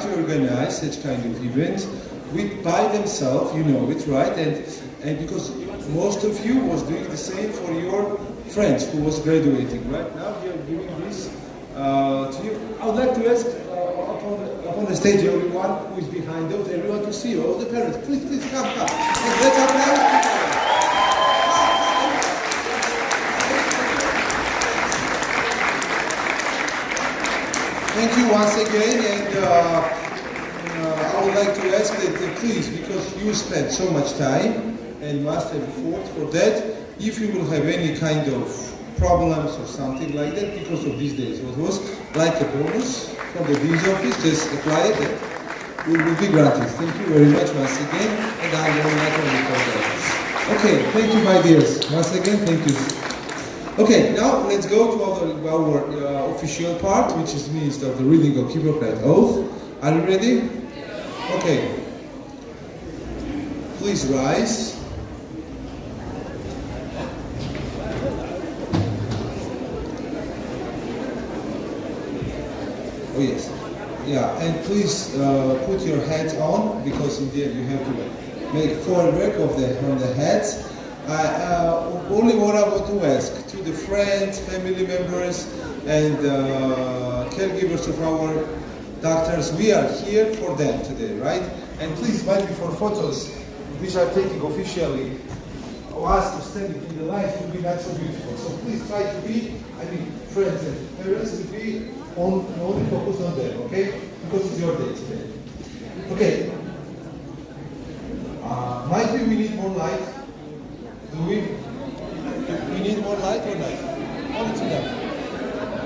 to organize such kind of event by themselves, you know it, right? And because most of you was doing the same for your friends who was graduating, right? Now we are doing this to you. I would like to ask upon the stage everyone who is behind us, everyone to see you, all the parents, please come. Let's applaud. Thank you once again, and I would like to ask that please, because you spent so much time and must have effort for that, if you will have any kind of problems or something like that because of these days, what was like a bonus from the Dean's office, just apply it and will be granted. Thank you very much once again, and I will not only for that. Okay, thank you my dears. Once again, thank you. Okay, now let's go to our official part, which means the reading of Hippocratic Oath. Are you ready? Okay. Please rise. Oh yes. Yeah, and please put your hats on, because in the end you have to make full work of on the hats. Only what I want to ask to the friends, family members, and caregivers of our doctors, we are here for them today, right? And please, maybe for photos, which are taking officially, us to stand in the line will be not so beautiful. So please try to be, friends and parents will be only focus on them, okay? Because it's your day today. Okay. Might be we need more light. Do we need more light or not? Only to them.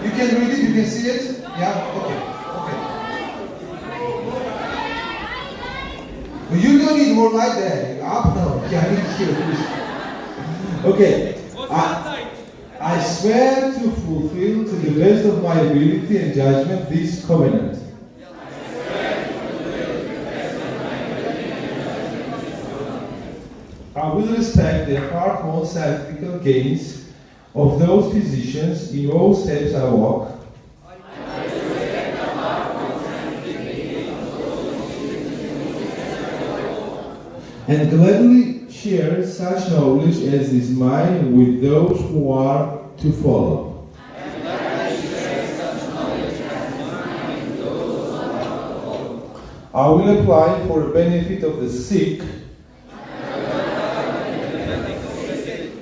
You can read it, you can see it? Yeah? Okay. But you don't need more light there. Up now. Yeah, I need here. Okay. I swear to fulfill to the best of my ability and judgment this covenant. I will respect the hard-won scientific gains of those physicians in all steps I walk. And gladly share such knowledge as is mine with those who are to follow. I will apply for the benefit of the sick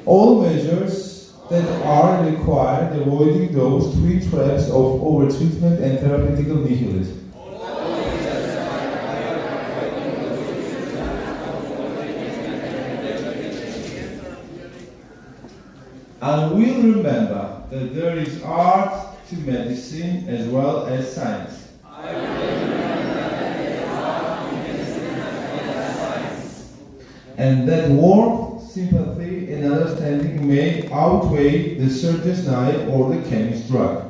all measures that are required, avoiding those twin traps of overtreatment and therapeutical nihilism. I will remember that there is art to medicine as well as science. And that warmth, sympathy, and understanding may outweigh the surgeon's knife or the chemist's drug.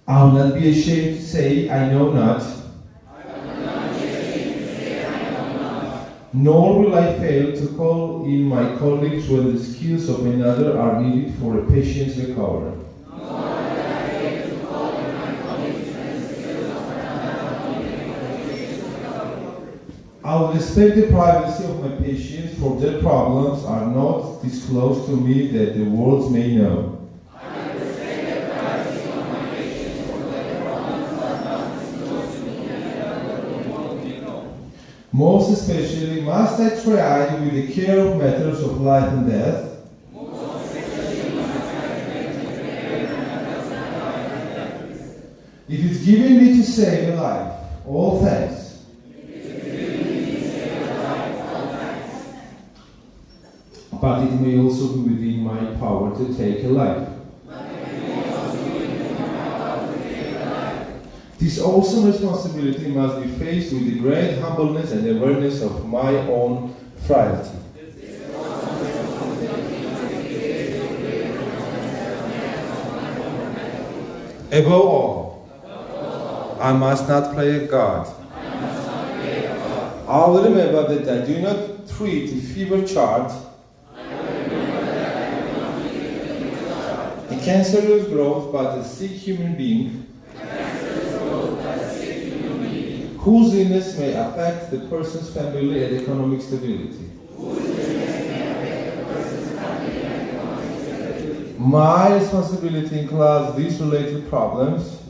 I will not be ashamed to say I know not. Nor will I fail to call in my colleagues when the skills of another are needed for a patient's recovery. I will respect the privacy of my patients, for their problems are not disclosed to me that the world may know. Most especially must I try with the care of matters of life and death. If it's given me to save a life, all thanks. But it may also be within my power to take a life. This awesome responsibility must be faced with the great humbleness and awareness of my own frailty. Above all, I must not play a god. I will remember that I do not treat a fever chart, a cancerous growth, but a sick human being whose illness may affect the person's family and economic stability. My responsibility includes these related problems.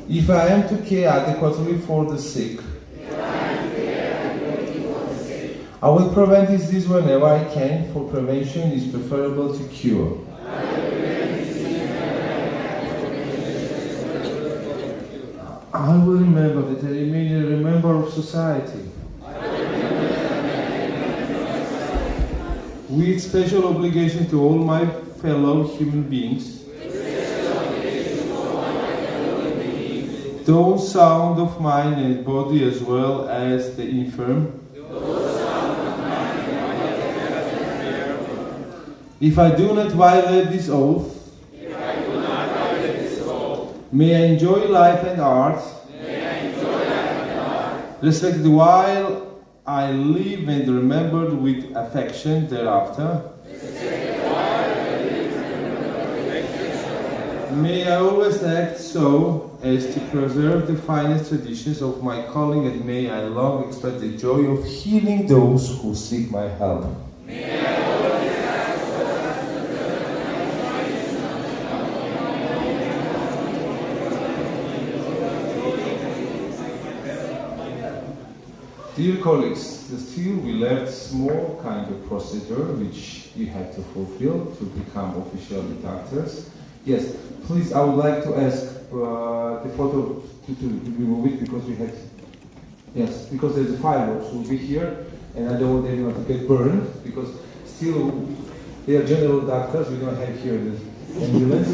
If I am to care adequately for the sick, I will prevent disease whenever I can, for prevention is preferable to cure. I will remember that I remain a member of society, with special obligation to all my fellow human beings, those sound of mind and body as well as the infirm. If I do not violate this oath, may I enjoy life and art, respected while I live and remembered with affection thereafter. May I always act so as to preserve the finest traditions of my calling, and may I long expect the joy of healing those who seek my help. Dear colleagues, still we left small kind of procedure which you have to fulfill to become officially doctors. Yes, please, I would like to ask the photo to remove it because we had, yes, because there's a fireworks will be here and I don't want anyone to get burned because still they are general doctors, we don't have here the ambulance.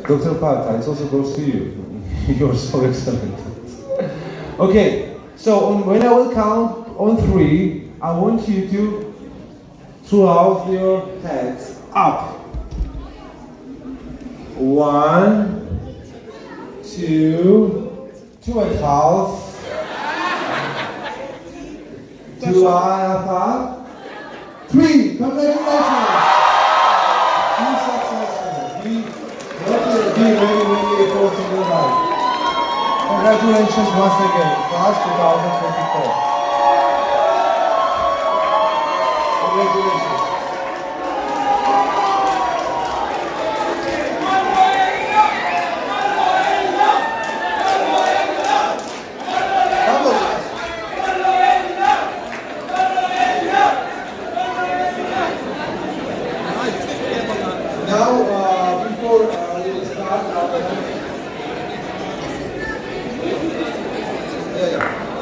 Dr. Pata, it also goes to you. You're so excellent. Okay, so when I will count on 3, I want you to throw out your hands up. 1, 2, 2.5, 2.5, 3. Congratulations! Be successful. Be very important in your life. Congratulations once again, class 2024. Congratulations. Now, before we start,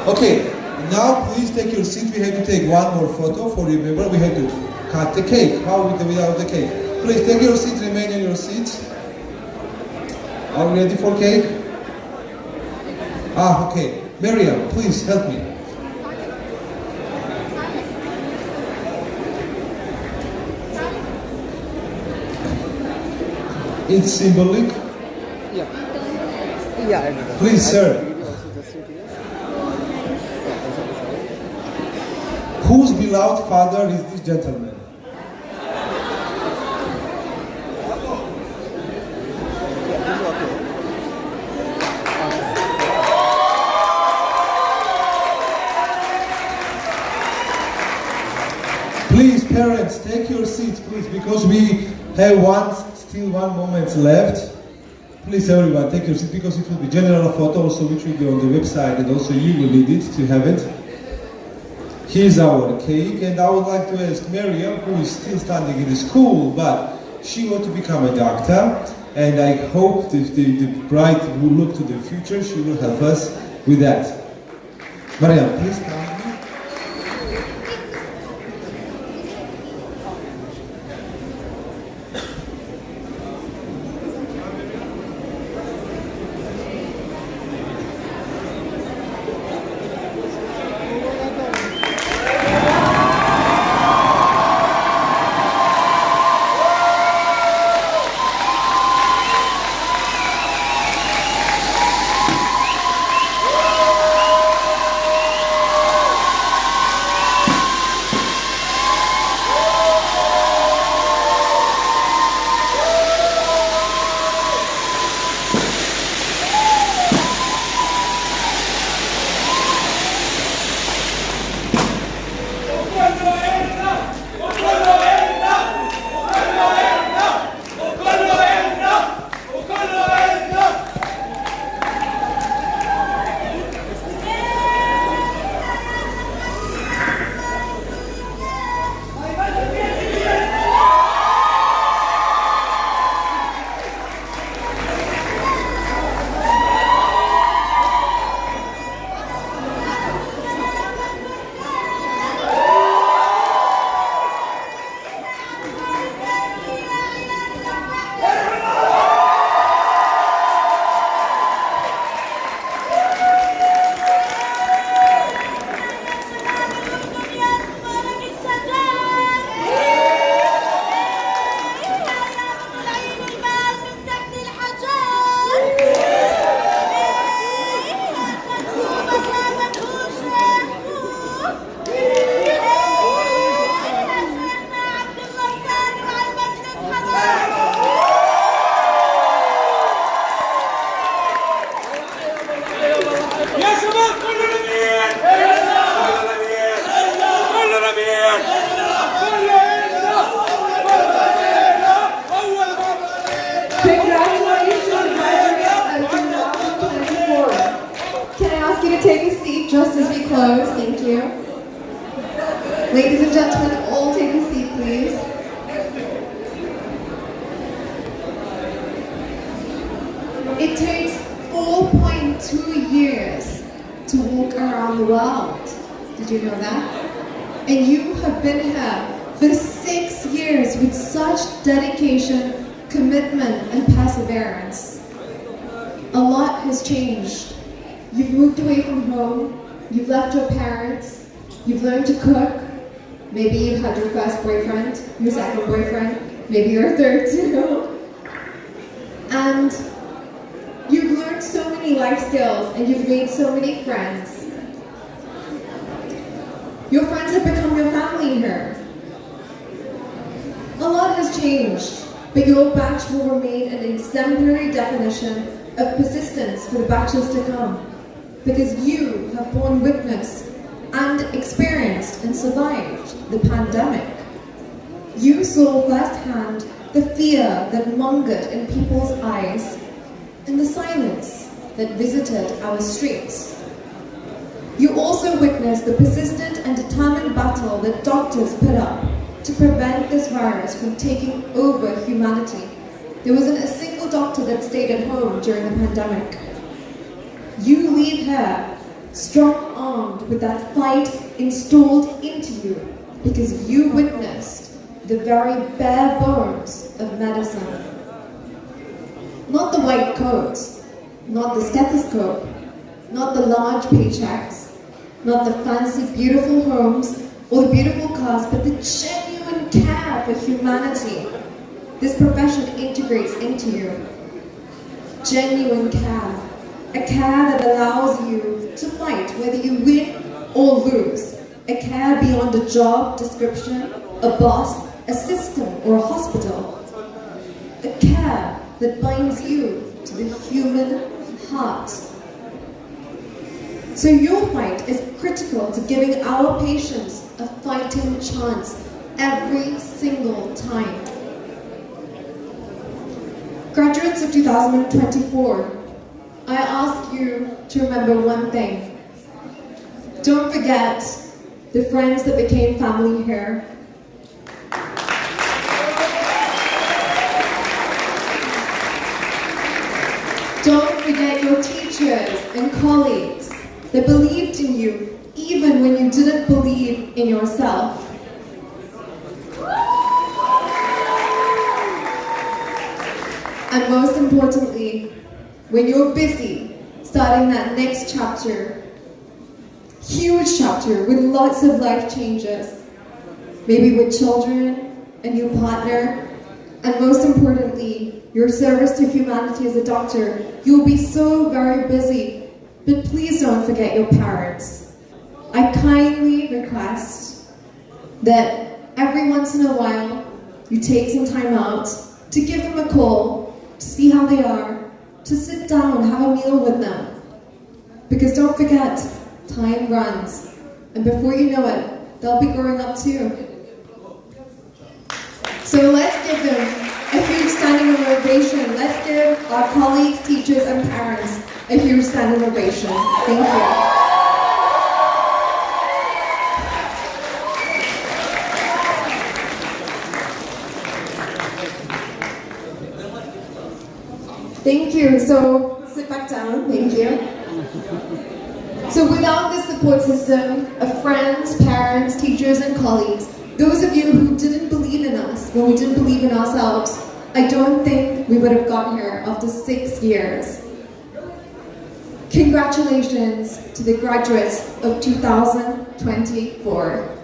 okay, now please take your seat. We have to take one more photo for remember. We have to cut the cake. How without the cake? Please take your seat, remain in your seats. Are we ready for cake? Okay. Miriam, please help me. It's symbolic. Yeah. Yeah. Please, sir. Whose beloved father is this gentleman? Please, parents, take your seats, please, because we have still one moment left. Please, everyone, take your seat, because it will be general photo also, which will be on the website, and also you will need it to have it. Here's our cake, and I would like to ask Miriam, who is still studying in the school, but she wants to become a doctor, and I hope that the bride will look to the future. She will help us with that. Miriam, please come. Just as we close, thank you. Ladies and gentlemen, all take a seat, please. It takes 4.2 years to walk around the world. Did you know that? And you have been here for 6 years with such dedication, commitment, and perseverance. A lot has changed. You've moved away from home, you've left your parents, you've learned to cook, maybe you've had your first boyfriend, your second boyfriend, maybe your third too. And you've learned so many life skills and you've made so many friends. Your friends have become your family here. A lot has changed, but your batch will remain an exemplary definition of persistence for the batches to come. Because you have borne witness and experienced and survived the pandemic. You saw firsthand the fear that mongered in people's eyes and the silence that visited our streets. You also witnessed the persistent and determined battle that doctors put up to prevent this virus from taking over humanity. There wasn't a single doctor that stayed at home during the pandemic. You leave here strong-armed with that fight installed into you because you witnessed the very bare bones of medicine. Not the white coats, not the stethoscope, not the large paychecks, not the fancy beautiful homes or the beautiful cars, but the genuine care for humanity this profession integrates into you. Genuine care. A care that allows you to fight whether you win or lose. A care beyond a job description, a boss, a system, or a hospital. A care that binds you to the human heart. So your fight is critical to giving our patients a fighting chance every single time. Graduates of 2024, I ask you to remember one thing. Don't forget the friends that became family here. Don't forget your teachers and colleagues that believed in you even when you didn't believe in yourself. And most importantly, when you're busy starting that next chapter, huge chapter with lots of life changes, maybe with children, a new partner, and most importantly, your service to humanity as a doctor, you'll be so very busy, but please don't forget your parents. I kindly request that every once in a while, you take some time out to give them a call, to see how they are, to sit down, have a meal with them. Because don't forget, time runs. And before you know it, they'll be growing up too. So let's give them a huge standing ovation. Let's give our colleagues, teachers, and parents a huge standing ovation. Thank you. Thank you. So sit back down. Thank you. So without this support system of friends, parents, teachers, and colleagues, those of you who didn't believe in us when we didn't believe in ourselves, I don't think we would have gotten here after 6 years. Congratulations to the graduates of 2024.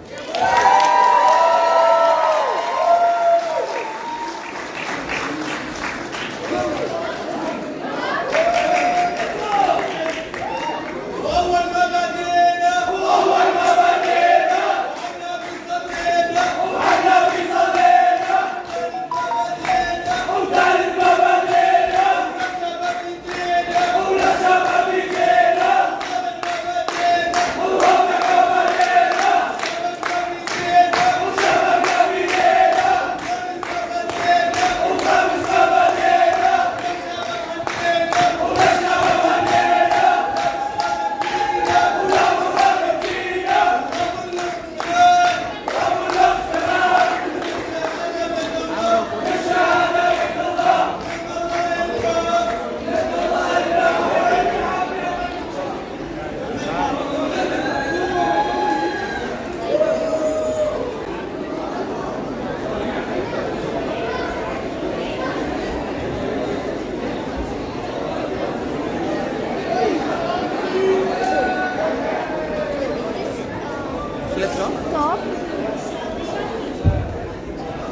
Stop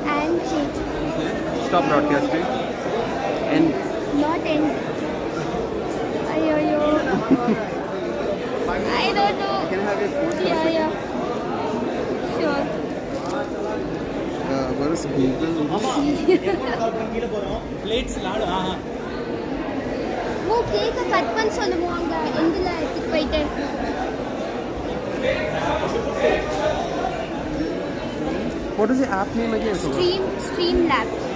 and hit. Stop broadcasting. And Not end. Ayo. I don't know. can I have your phone? Yeah. Sure. What is Google? वो cake cut பண்ண சொல்லுவாங்க எங்கல எடுத்து போயிட்டு What is the app name again? Stream Lab.